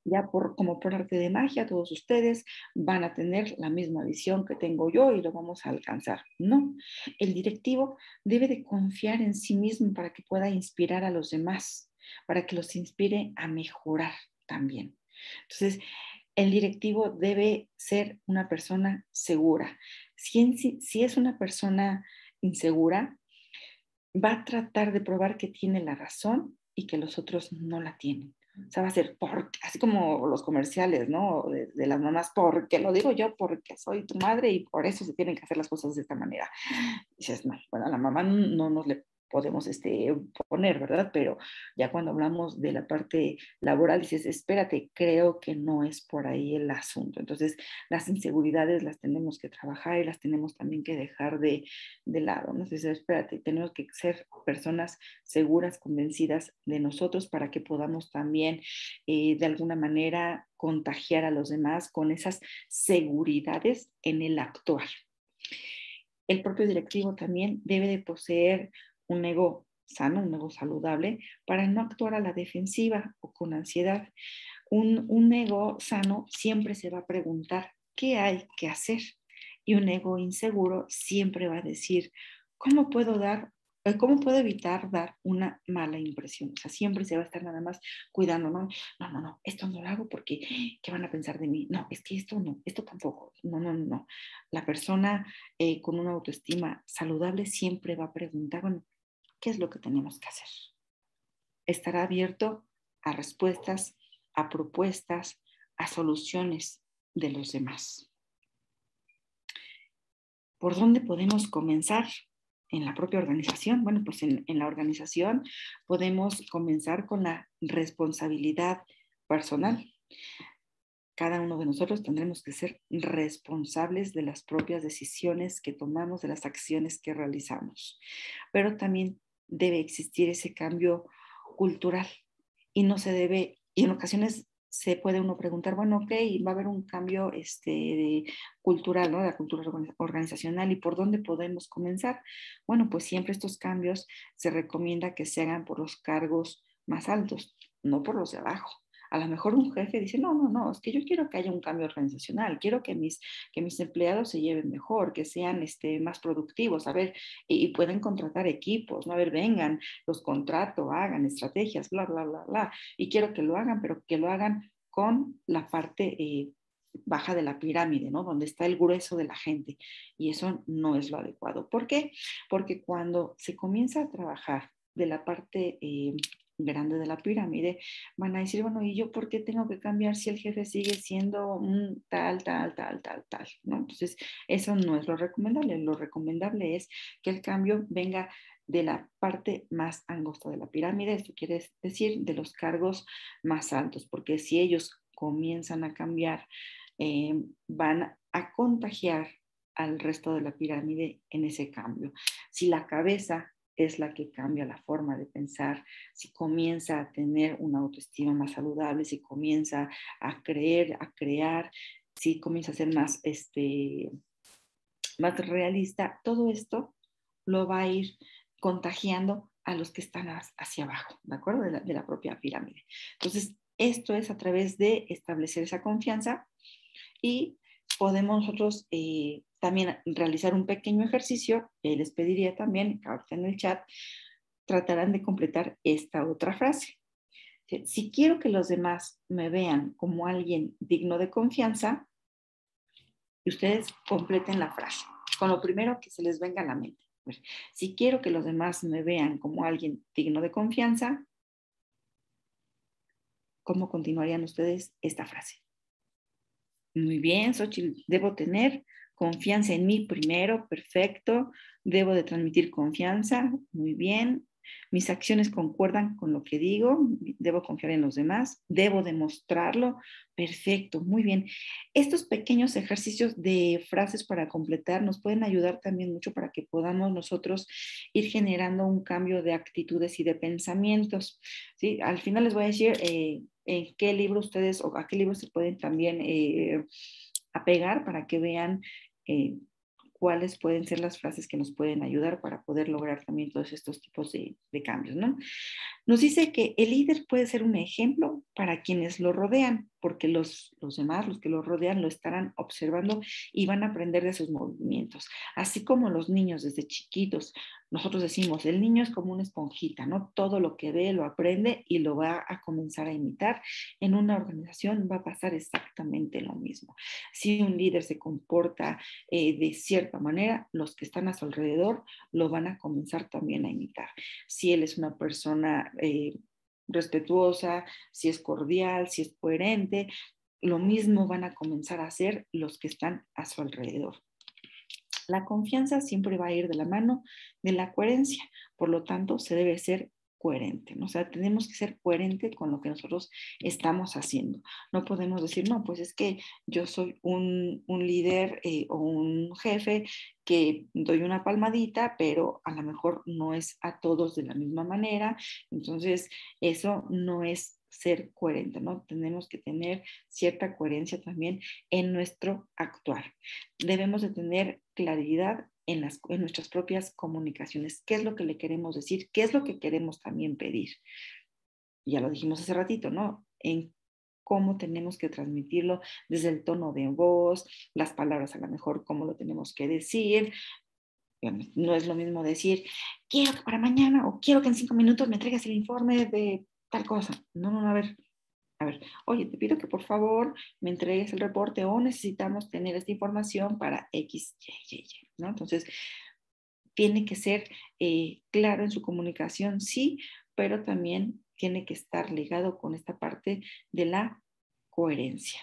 B: ya como por arte de magia, todos ustedes van a tener la misma visión que tengo yo y lo vamos a alcanzar. No, el directivo debe de confiar en sí mismo para que pueda inspirar a los demás, para que los inspire a mejorar también. Entonces, el directivo debe ser una persona segura. Si es una persona insegura, va a tratar de probar que tiene la razón y que los otros no la tienen. O sea, va a ser así como los comerciales, ¿no? De las mamás, porque lo digo yo, porque soy tu madre y por eso se tienen que hacer las cosas de esta manera. Y dices, no, bueno, a la mamá no nos le podemos poner, ¿verdad? Pero ya cuando hablamos de la parte laboral, dices, espérate, creo que no es por ahí el asunto. Entonces, las inseguridades las tenemos que trabajar y las tenemos también que dejar de lado, ¿no? Entonces, espérate, tenemos que ser personas seguras, convencidas de nosotros para que podamos también, de alguna manera, contagiar a los demás con esas seguridades en el actuar. El propio directivo también debe de poseer un ego sano, un ego saludable, para no actuar a la defensiva o con ansiedad. Un ego sano siempre se va a preguntar qué hay que hacer, y un ego inseguro siempre va a decir cómo puedo evitar dar una mala impresión. O sea, siempre se va a estar nada más cuidando, no, esto no lo hago porque ¿qué van a pensar de mí? No, es que esto no, esto tampoco, no. La persona con una autoestima saludable siempre va a preguntar, bueno, ¿qué es lo que tenemos que hacer? Estará abierto a respuestas, a propuestas, a soluciones de los demás. ¿Por dónde podemos comenzar? En la propia organización. Bueno, pues en la organización podemos comenzar con la responsabilidad personal. Cada uno de nosotros tendremos que ser responsables de las propias decisiones que tomamos, de las acciones que realizamos. Pero también debe existir ese cambio cultural y no se debe, y en ocasiones se puede uno preguntar, bueno, ok, va a haber un cambio cultural, ¿no? De la cultura organizacional, ¿y por dónde podemos comenzar? Bueno, pues siempre estos cambios se recomienda que se hagan por los cargos más altos, no por los de abajo. A lo mejor un jefe dice, no, es que yo quiero que haya un cambio organizacional, quiero que mis empleados se lleven mejor, que sean más productivos, a ver, y pueden contratar equipos, ¿no? A ver, vengan, los contrato, hagan estrategias, bla, bla, bla, bla, y quiero que lo hagan, pero que lo hagan con la parte baja de la pirámide, ¿no? Donde está el grueso de la gente, y eso no es lo adecuado. ¿Por qué? Porque cuando se comienza a trabajar de la parte grande de la pirámide, van a decir, bueno, ¿y yo por qué tengo que cambiar si el jefe sigue siendo un tal, ¿no? Entonces, eso no es lo recomendable. Lo recomendable es que el cambio venga de la parte más angosta de la pirámide, esto quiere decir de los cargos más altos, porque si ellos comienzan a cambiar, van a contagiar al resto de la pirámide en ese cambio. Si la cabeza es la que cambia la forma de pensar, si comienza a tener una autoestima más saludable, si comienza a creer, a crear, si comienza a ser más, más realista, todo esto lo va a ir contagiando a los que están hacia abajo, ¿de acuerdo? De la propia pirámide. Entonces, esto es a través de establecer esa confianza, y podemos nosotros también realizar un pequeño ejercicio. Les pediría también, ahorita en el chat, tratarán de completar esta otra frase. Si quiero que los demás me vean como alguien digno de confianza, y ustedes completen la frase con lo primero que se les venga a la mente. Si quiero que los demás me vean como alguien digno de confianza, ¿cómo continuarían ustedes esta frase? Muy bien, Xochitl, debo tener confianza en mí primero, perfecto. Debo de transmitir confianza, muy bien. Mis acciones concuerdan con lo que digo, debo confiar en los demás, debo demostrarlo, perfecto, muy bien. Estos pequeños ejercicios de frases para completar nos pueden ayudar también mucho para que podamos nosotros ir generando un cambio de actitudes y de pensamientos, ¿sí? Al final les voy a decir en qué libro ustedes o a qué libro se pueden también apegar para que vean cuáles pueden ser las frases que nos pueden ayudar para poder lograr también todos estos tipos de cambios, ¿no? Nos dice que el líder puede ser un ejemplo para quienes lo rodean, porque los demás, los que lo rodean, lo estarán observando y van a aprender de sus movimientos. Así como los niños desde chiquitos, nosotros decimos, el niño es como una esponjita, ¿no? Todo lo que ve lo aprende y lo va a comenzar a imitar. En una organización va a pasar exactamente lo mismo. Si un líder se comporta de cierta manera, los que están a su alrededor lo van a comenzar también a imitar. Si él es una persona respetuosa, si es cordial, si es coherente, lo mismo van a comenzar a hacer los que están a su alrededor. La confianza siempre va a ir de la mano de la coherencia, por lo tanto se debe ser coherente, ¿no? O sea, tenemos que ser coherente con lo que nosotros estamos haciendo. No podemos decir, no, pues es que yo soy un líder o un jefe que doy una palmadita, pero a lo mejor no es a todos de la misma manera. Entonces, eso no es ser coherente, ¿no? Tenemos que tener cierta coherencia también en nuestro actuar. Debemos de tener claridad en nuestras propias comunicaciones. ¿Qué es lo que le queremos decir? ¿Qué es lo que queremos también pedir? Ya lo dijimos hace ratito, ¿no? En cómo tenemos que transmitirlo desde el tono de voz, las palabras a lo mejor, cómo lo tenemos que decir. No es lo mismo decir, quiero que para mañana o quiero que en 5 minutos me traigas el informe de tal cosa. No, no, a ver, oye, te pido que por favor me entregues el reporte o necesitamos tener esta información para X, Y, ¿no? Entonces, tiene que ser claro en su comunicación, sí, pero también tiene que estar ligado con esta parte de la coherencia.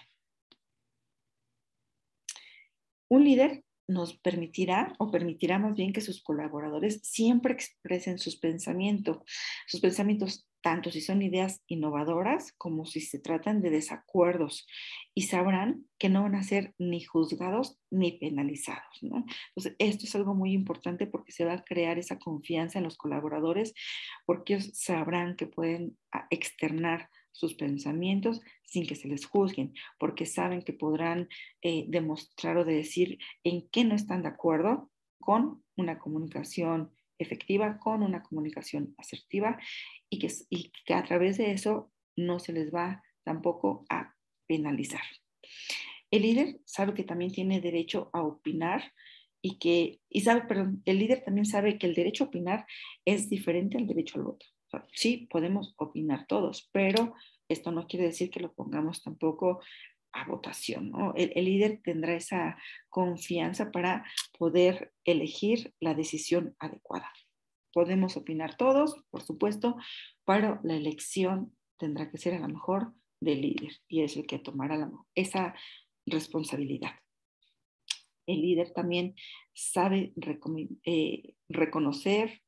B: Un líder nos permitirá o permitirá más bien que sus colaboradores siempre expresen sus pensamientos tanto si son ideas innovadoras como si se tratan de desacuerdos y sabrán que no van a ser ni juzgados ni penalizados, ¿no? Entonces, esto es algo muy importante porque se va a crear esa confianza en los colaboradores porque ellos sabrán que pueden externar sus pensamientos sin que se les juzguen, porque saben que podrán demostrar o decir en qué no están de acuerdo con una comunicación efectiva, con una comunicación asertiva y que a través de eso no se les va tampoco a penalizar. El líder sabe que también tiene derecho a opinar el líder también sabe que el derecho a opinar es diferente al derecho al voto. O sea, sí, podemos opinar todos, pero esto no quiere decir que lo pongamos tampoco a votación, ¿no? El líder tendrá esa confianza para poder elegir la decisión adecuada. Podemos opinar todos, por supuesto, pero la elección tendrá que ser a lo mejor del líder y es el que tomará esa responsabilidad. El líder también sabe reconocer,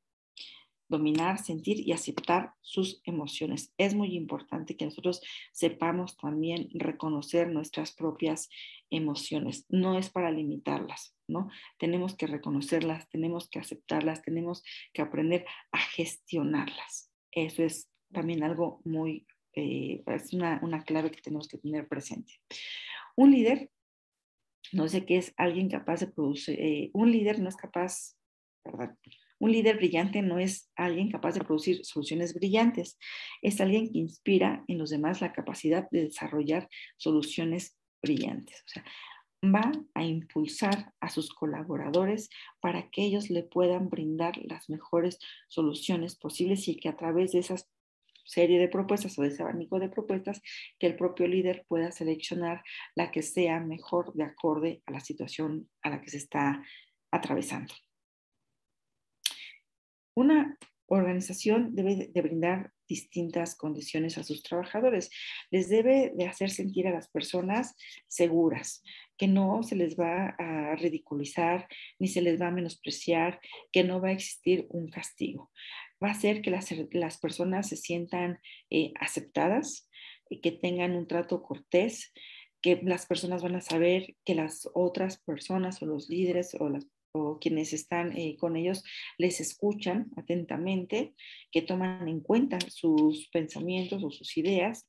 B: dominar, sentir y aceptar sus emociones. Es muy importante que nosotros sepamos también reconocer nuestras propias emociones. No es para limitarlas, ¿no? Tenemos que reconocerlas, tenemos que aceptarlas, tenemos que aprender a gestionarlas. Eso es también algo muy, es una clave que tenemos que tener presente. Un líder no sé qué es alguien capaz de producir, un líder no es capaz, ¿verdad? Un líder brillante no es alguien capaz de producir soluciones brillantes, es alguien que inspira en los demás la capacidad de desarrollar soluciones brillantes. O sea, va a impulsar a sus colaboradores para que ellos le puedan brindar las mejores soluciones posibles y que a través de esas serie de propuestas o de ese abanico de propuestas que el propio líder pueda seleccionar la que sea mejor de acorde a la situación a la que se está atravesando. Una organización debe de brindar distintas condiciones a sus trabajadores. Les debe de hacer sentir a las personas seguras, que no se les va a ridiculizar ni se les va a menospreciar, que no va a existir un castigo. Va a hacer que las personas se sientan aceptadas y que tengan un trato cortés, que las personas van a saber que las otras personas o los líderes o quienes están con ellos les escuchan atentamente, que toman en cuenta sus pensamientos o sus ideas.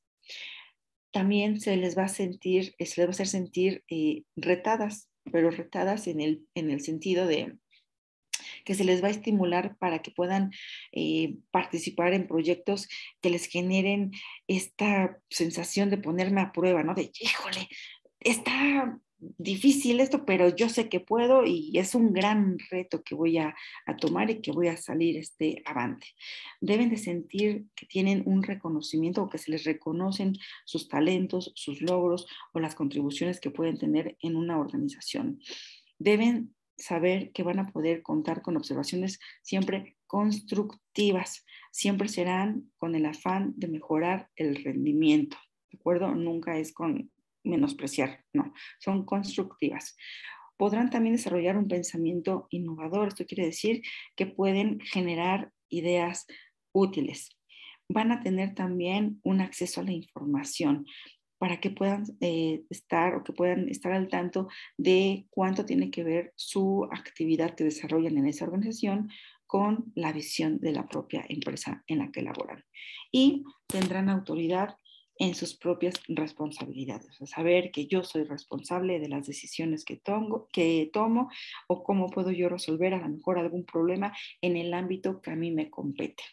B: También se les va a hacer sentir retadas, pero retadas en el sentido de que se les va a estimular para que puedan participar en proyectos que les generen esta sensación de ponerme a prueba, ¿no? De, híjole, está difícil esto, pero yo sé que puedo y es un gran reto que voy a tomar y que voy a salir avante. Deben de sentir que tienen un reconocimiento o que se les reconocen sus talentos, sus logros o las contribuciones que pueden tener en una organización. Deben saber que van a poder contar con observaciones siempre constructivas, siempre serán con el afán de mejorar el rendimiento, ¿de acuerdo? Nunca es con menospreciar, no, son constructivas. podrán también desarrollar un pensamiento innovador. Esto quiere decir que pueden generar ideas útiles. Van a tener también un acceso a la información para que puedan estar al tanto de cuánto tiene que ver su actividad que desarrollan en esa organización con la visión de la propia empresa en la que laboran. Y tendrán autoridad en sus propias responsabilidades, o sea, saber que yo soy responsable de las decisiones que tomo o cómo puedo yo resolver a lo mejor algún problema en el ámbito que a mí me compete.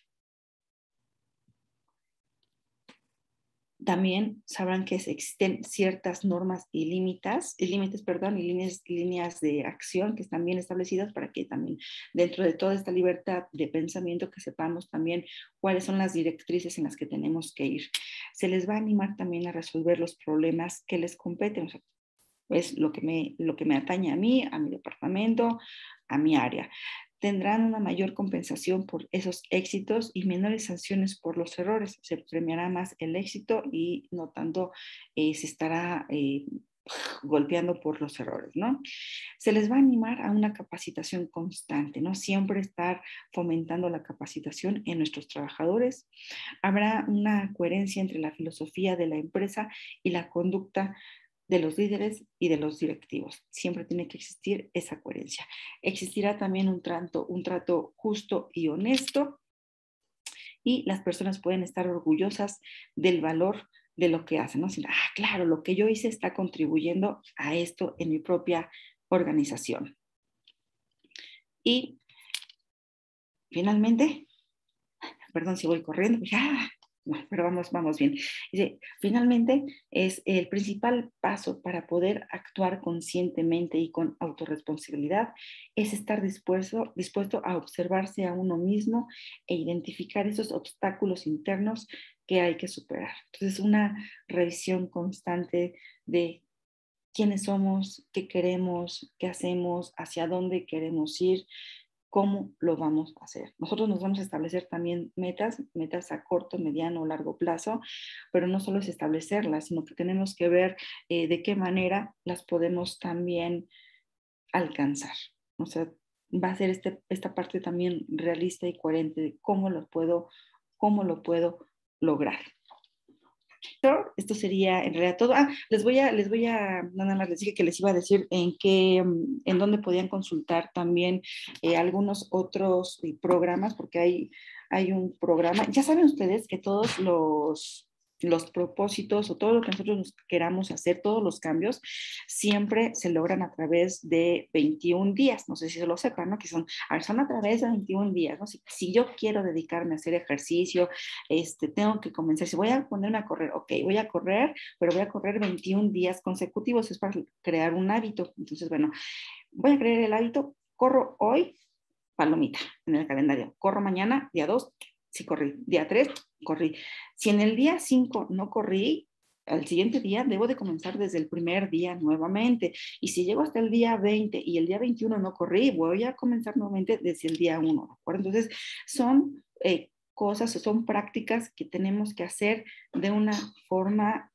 B: También sabrán que existen ciertas normas y líneas de acción que están bien establecidas para que también dentro de toda esta libertad de pensamiento que sepamos también cuáles son las directrices en las que tenemos que ir. Se les va a animar también a resolver los problemas que les competen, o sea, es lo que me atañe a mí, a mi departamento, a mi área. Tendrán una mayor compensación por esos éxitos y menores sanciones por los errores. Se premiará más el éxito y no tanto se estará golpeando por los errores, ¿no? Se les va a animar a una capacitación constante, ¿no? Siempre estar fomentando la capacitación en nuestros trabajadores. Habrá una coherencia entre la filosofía de la empresa y la conducta de los líderes y de los directivos. Siempre tiene que existir esa coherencia. Existirá también un trato justo y honesto, y las personas pueden estar orgullosas del valor de lo que hacen, ¿no? Claro, lo que yo hice está contribuyendo a esto en mi propia organización. Y finalmente, perdón si voy corriendo, bueno, pero vamos bien. Dice, finalmente, es el principal paso para poder actuar conscientemente y con autorresponsabilidad es estar dispuesto a observarse a uno mismo e identificar esos obstáculos internos que hay que superar. Entonces, una revisión constante de quiénes somos, qué queremos, qué hacemos, hacia dónde queremos ir, cómo lo vamos a hacer. Nosotros nos vamos a establecer también metas a corto, mediano o largo plazo, pero no solo es establecerlas, sino que tenemos que ver de qué manera las podemos también alcanzar. O sea, va a ser esta parte también realista y coherente de cómo lo puedo lograr. Esto sería en realidad todo. Nada más les dije que les iba a decir en dónde podían consultar también algunos otros programas, porque hay un programa. Ya saben ustedes que todos los propósitos o todo lo que nosotros nos queramos hacer, todos los cambios, siempre se logran a través de 21 días. No sé si se lo sepan, ¿no? Que son a través de 21 días, ¿no? Si yo quiero dedicarme a hacer ejercicio, tengo que comenzar. Si voy a ponerme a correr, ok, voy a correr, pero voy a correr 21 días consecutivos. Es para crear un hábito. Entonces, bueno, voy a crear el hábito. Corro hoy, palomita en el calendario. Corro mañana, día 2, sí corrí. Día 3, corrí. Si en el día 5 no corrí, al siguiente día debo de comenzar desde el primer día nuevamente. Y si llego hasta el día 20 y el día 21 no corrí, voy a comenzar nuevamente desde el día 1, ¿de acuerdo? Entonces, son cosas o son prácticas que tenemos que hacer de una forma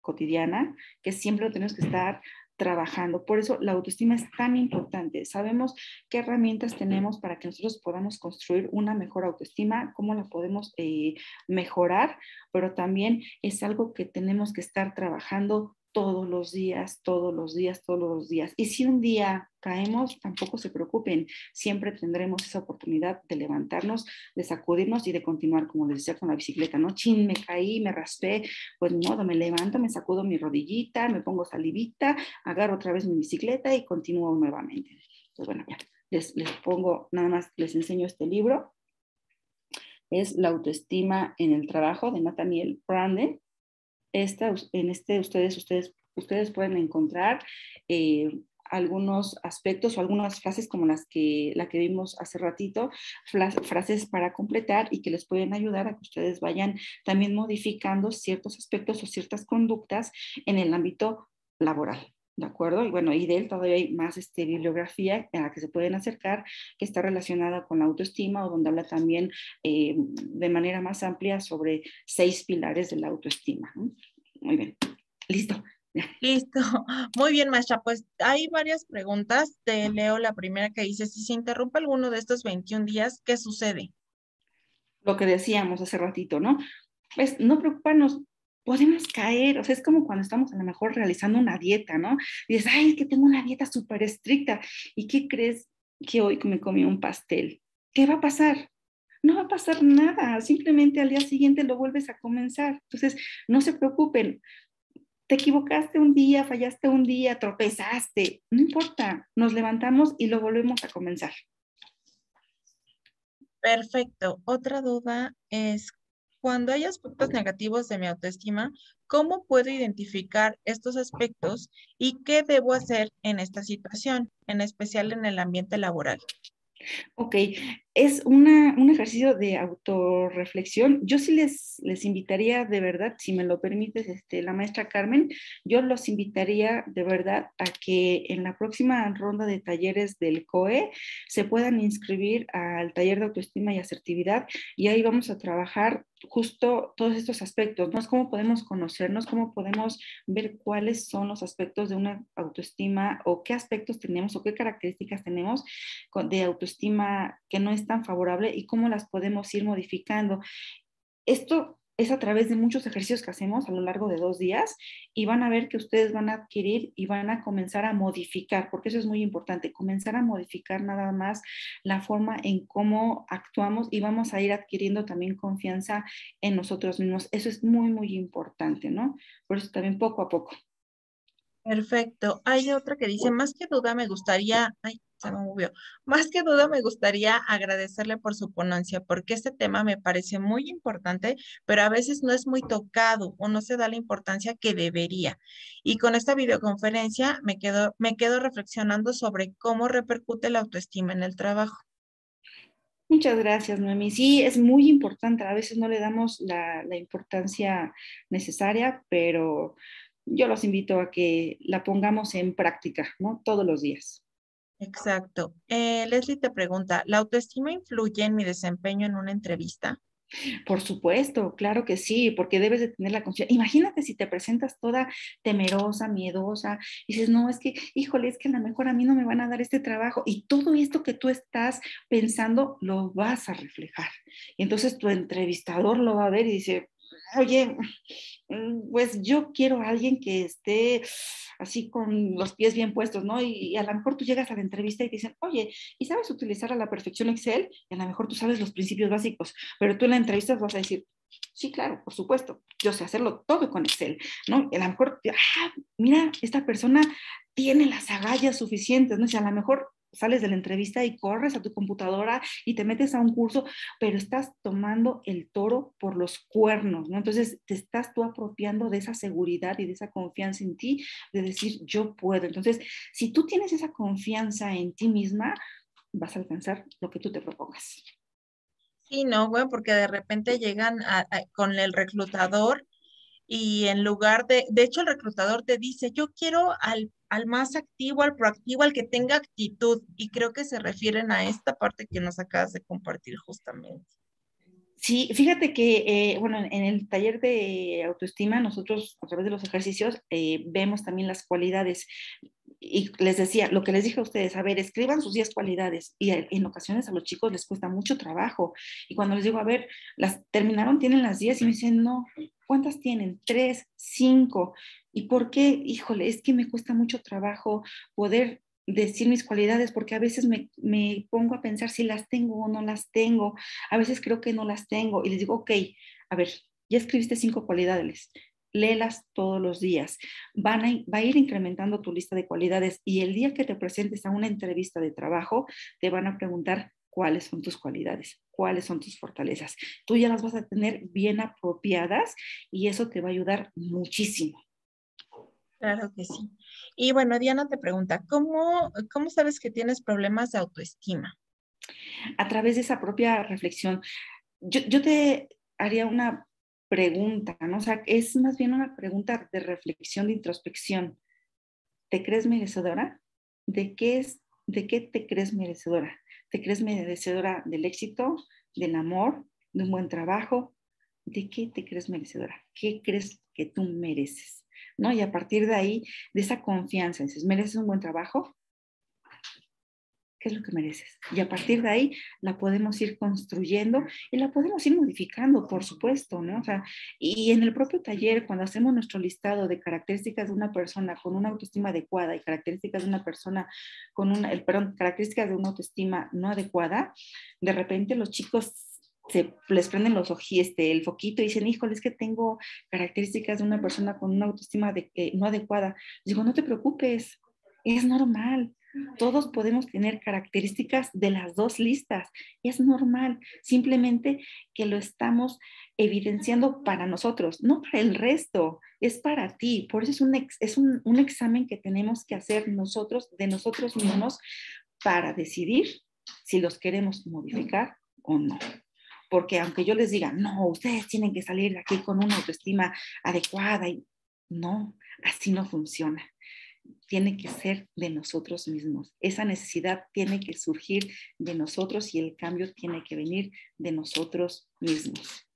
B: cotidiana, que siempre lo tenemos que estar trabajando. Por eso la autoestima es tan importante. Sabemos qué herramientas tenemos para que nosotros podamos construir una mejor autoestima, cómo la podemos mejorar, pero también es algo que tenemos que estar trabajando todos los días. Y si un día caemos, tampoco se preocupen, siempre tendremos esa oportunidad de levantarnos, de sacudirnos y de continuar, como les decía con la bicicleta, ¿no? Chin, me caí, me raspé, pues ni modo, me levanto, me sacudo mi rodillita, me pongo salivita, agarro otra vez mi bicicleta y continúo nuevamente. Pues bueno, ya, les pongo, nada más les enseño este libro. Es La autoestima en el trabajo, de Nathaniel Branden. Ustedes pueden encontrar algunos aspectos o algunas frases como la que vimos hace ratito, frases para completar y que les pueden ayudar a que ustedes vayan también modificando ciertos aspectos o ciertas conductas en el ámbito laboral. ¿De acuerdo? Y bueno, y de él todavía hay más bibliografía a la que se pueden acercar, que está relacionada con la autoestima, o donde habla también de manera más amplia sobre 6 pilares de la autoestima, ¿no? Muy bien, listo.
C: Listo. Muy bien, maestra. Pues hay varias preguntas. Te leo la primera que dice, si se interrumpe alguno de estos 21 días, ¿qué sucede?
B: Lo que decíamos hace ratito, ¿no? Pues no preocuparnos, podemos caer, o sea, es como cuando estamos a lo mejor realizando una dieta, ¿no? Y dices, ay, es que tengo una dieta súper estricta. ¿Y qué crees que hoy me comí un pastel? ¿Qué va a pasar? No va a pasar nada, simplemente al día siguiente lo vuelves a comenzar. Entonces, no se preocupen, te equivocaste un día, fallaste un día, tropezaste, no importa, nos levantamos y lo volvemos a comenzar.
C: Perfecto. Otra duda es, cuando hay aspectos negativos de mi autoestima, ¿cómo puedo identificar estos aspectos y qué debo hacer en esta situación, en especial en el ambiente laboral?
B: Ok, es un ejercicio de autorreflexión. Yo sí les invitaría de verdad, si me lo permites, la maestra Carmen, yo los invitaría de verdad a que en la próxima ronda de talleres del COE se puedan inscribir al taller de autoestima y asertividad y ahí vamos a trabajar justo todos estos aspectos, ¿no? Es cómo podemos conocernos, cómo podemos ver cuáles son los aspectos de una autoestima o qué aspectos tenemos o qué características tenemos de autoestima que no es tan favorable y cómo las podemos ir modificando. Esto es a través de muchos ejercicios que hacemos a lo largo de 2 días y van a ver que ustedes van a adquirir y van a comenzar a modificar, porque eso es muy importante, comenzar a modificar nada más la forma en cómo actuamos y vamos a ir adquiriendo también confianza en nosotros mismos. Eso es muy, muy importante, ¿no? Por eso también poco a poco.
C: Perfecto. Hay otra que dice, más que duda me gustaría, ay, se me movió, más que duda me gustaría agradecerle por su ponencia, porque este tema me parece muy importante, pero a veces no es muy tocado o no se da la importancia que debería. Y con esta videoconferencia me quedo reflexionando sobre cómo repercute la autoestima en el trabajo.
B: Muchas gracias, Noemi. Sí, es muy importante. A veces no le damos la importancia necesaria, pero yo los invito a que la pongamos en práctica, ¿no? Todos los días.
C: Exacto. Leslie te pregunta, ¿la autoestima influye en mi desempeño en una entrevista?
B: Por supuesto, claro que sí, porque debes de tener la confianza. Imagínate si te presentas toda temerosa, miedosa, y dices, no, es que, híjole, es que a lo mejor a mí no me van a dar este trabajo. Y todo esto que tú estás pensando lo vas a reflejar. Y entonces tu entrevistador lo va a ver y dice, oye, pues yo quiero a alguien que esté así con los pies bien puestos, ¿no? Y a lo mejor tú llegas a la entrevista y te dicen, oye, ¿y sabes utilizar a la perfección Excel? Y a lo mejor tú sabes los principios básicos, pero tú en la entrevista vas a decir, sí, claro, por supuesto, yo sé hacerlo todo con Excel, ¿no? Y a lo mejor, mira, esta persona tiene las agallas suficientes, ¿no? O sea, a lo mejor sales de la entrevista y corres a tu computadora y te metes a un curso, pero estás tomando el toro por los cuernos, ¿no? Entonces te estás tú apropiando de esa seguridad y de esa confianza en ti, de decir, yo puedo. Entonces, si tú tienes esa confianza en ti misma, vas a alcanzar lo que tú te propongas.
C: Sí, no, bueno, porque de repente llegan con el reclutador y en lugar de hecho el reclutador te dice, yo quiero al más activo, al proactivo, al que tenga actitud, y creo que se refieren a esta parte que nos acabas de compartir justamente.
B: Sí, fíjate que, bueno, en el taller de autoestima, nosotros a través de los ejercicios vemos también las cualidades. Y les decía, lo que les dije a ustedes, a ver, escriban sus 10 cualidades. Y en ocasiones a los chicos les cuesta mucho trabajo. Y cuando les digo, a ver, las terminaron, tienen las 10 y me dicen, no, ¿cuántas tienen? 3, 5. ¿Y por qué? Híjole, es que me cuesta mucho trabajo poder decir mis cualidades porque a veces me pongo a pensar si las tengo o no las tengo. A veces creo que no las tengo y les digo, ok, a ver, ya escribiste 5 cualidades, léelas todos los días. Va a ir incrementando tu lista de cualidades y el día que te presentes a una entrevista de trabajo, te van a preguntar cuáles son tus cualidades, cuáles son tus fortalezas. Tú ya las vas a tener bien apropiadas y eso te va a ayudar muchísimo.
C: Claro que sí. Y bueno, Diana te pregunta, ¿cómo sabes que tienes problemas de autoestima?
B: A través de esa propia reflexión, yo te haría una pregunta, ¿no? O sea, es más bien una pregunta de reflexión, de introspección. ¿Te crees merecedora? ¿De qué te crees merecedora? ¿Te crees merecedora del éxito, del amor, de un buen trabajo? ¿De qué te crees merecedora? ¿Qué crees que tú mereces? ¿no? Y a partir de ahí, de esa confianza, dices, ¿mereces un buen trabajo? ¿Qué es lo que mereces? Y a partir de ahí la podemos ir construyendo y la podemos ir modificando, por supuesto, ¿no? O sea, y en el propio taller, cuando hacemos nuestro listado de características de una persona con una autoestima adecuada y características de una persona con características de una autoestima no adecuada, de repente los chicos les prenden los ojos, el foquito y dicen, híjole, es que tengo características de una persona con una autoestima no adecuada. Les digo, no te preocupes, es normal. Todos podemos tener características de las dos listas. Es normal, simplemente que lo estamos evidenciando para nosotros, no para el resto, es para ti. Por eso es un examen que tenemos que hacer nosotros, de nosotros mismos, para decidir si los queremos modificar o no. Porque aunque yo les diga, no, ustedes tienen que salir de aquí con una autoestima adecuada, no, así no funciona. Tiene que ser de nosotros mismos. Esa necesidad tiene que surgir de nosotros y el cambio tiene que venir de nosotros mismos.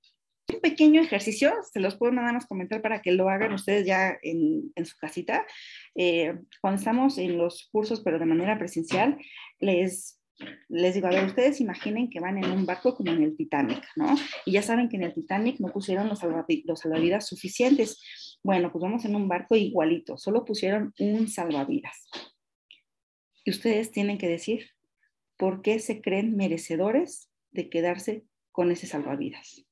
B: Un pequeño ejercicio, se los puedo nada más comentar para que lo hagan ustedes ya en su casita. Cuando estamos en los cursos, pero de manera presencial, les digo, a ver, ustedes imaginen que van en un barco como en el Titanic, ¿no? Y ya saben que en el Titanic no pusieron los salvavidas suficientes. Bueno, pues vamos en un barco igualito, solo pusieron un salvavidas. Y ustedes tienen que decir por qué se creen merecedores de quedarse con ese salvavidas.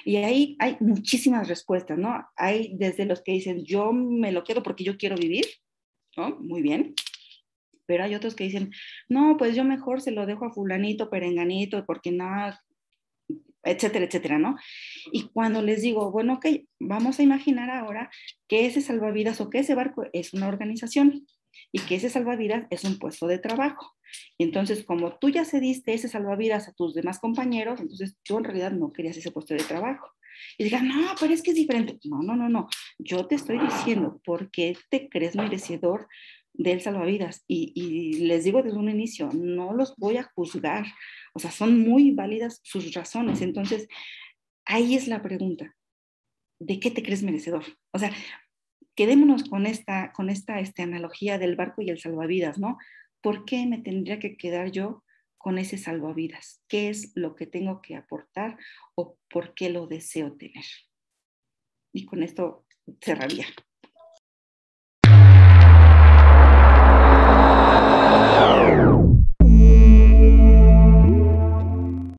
B: Y ahí hay muchísimas respuestas, ¿no? Hay desde los que dicen, yo me lo quedo porque yo quiero vivir, ¿no? Muy bien. Pero hay otros que dicen, no, pues yo mejor se lo dejo a fulanito, perenganito, porque nada, etcétera, etcétera, ¿no? Y cuando les digo, bueno, ok, vamos a imaginar ahora que ese salvavidas o que ese barco es una organización y que ese salvavidas es un puesto de trabajo. Y entonces, como tú ya cediste ese salvavidas a tus demás compañeros, entonces tú en realidad no querías ese puesto de trabajo. Y digan, no, pero es que es diferente. No. Yo te estoy diciendo, ¿por qué te crees merecedor del salvavidas? Y les digo desde un inicio, no los voy a juzgar. O sea, son muy válidas sus razones. Entonces, ahí es la pregunta. ¿De qué te crees merecedor? O sea, quedémonos con esta analogía del barco y el salvavidas, ¿no? ¿Por qué me tendría que quedar yo con ese salvavidas? ¿Qué es lo que tengo que aportar o por qué lo deseo tener? Y con esto cerraría.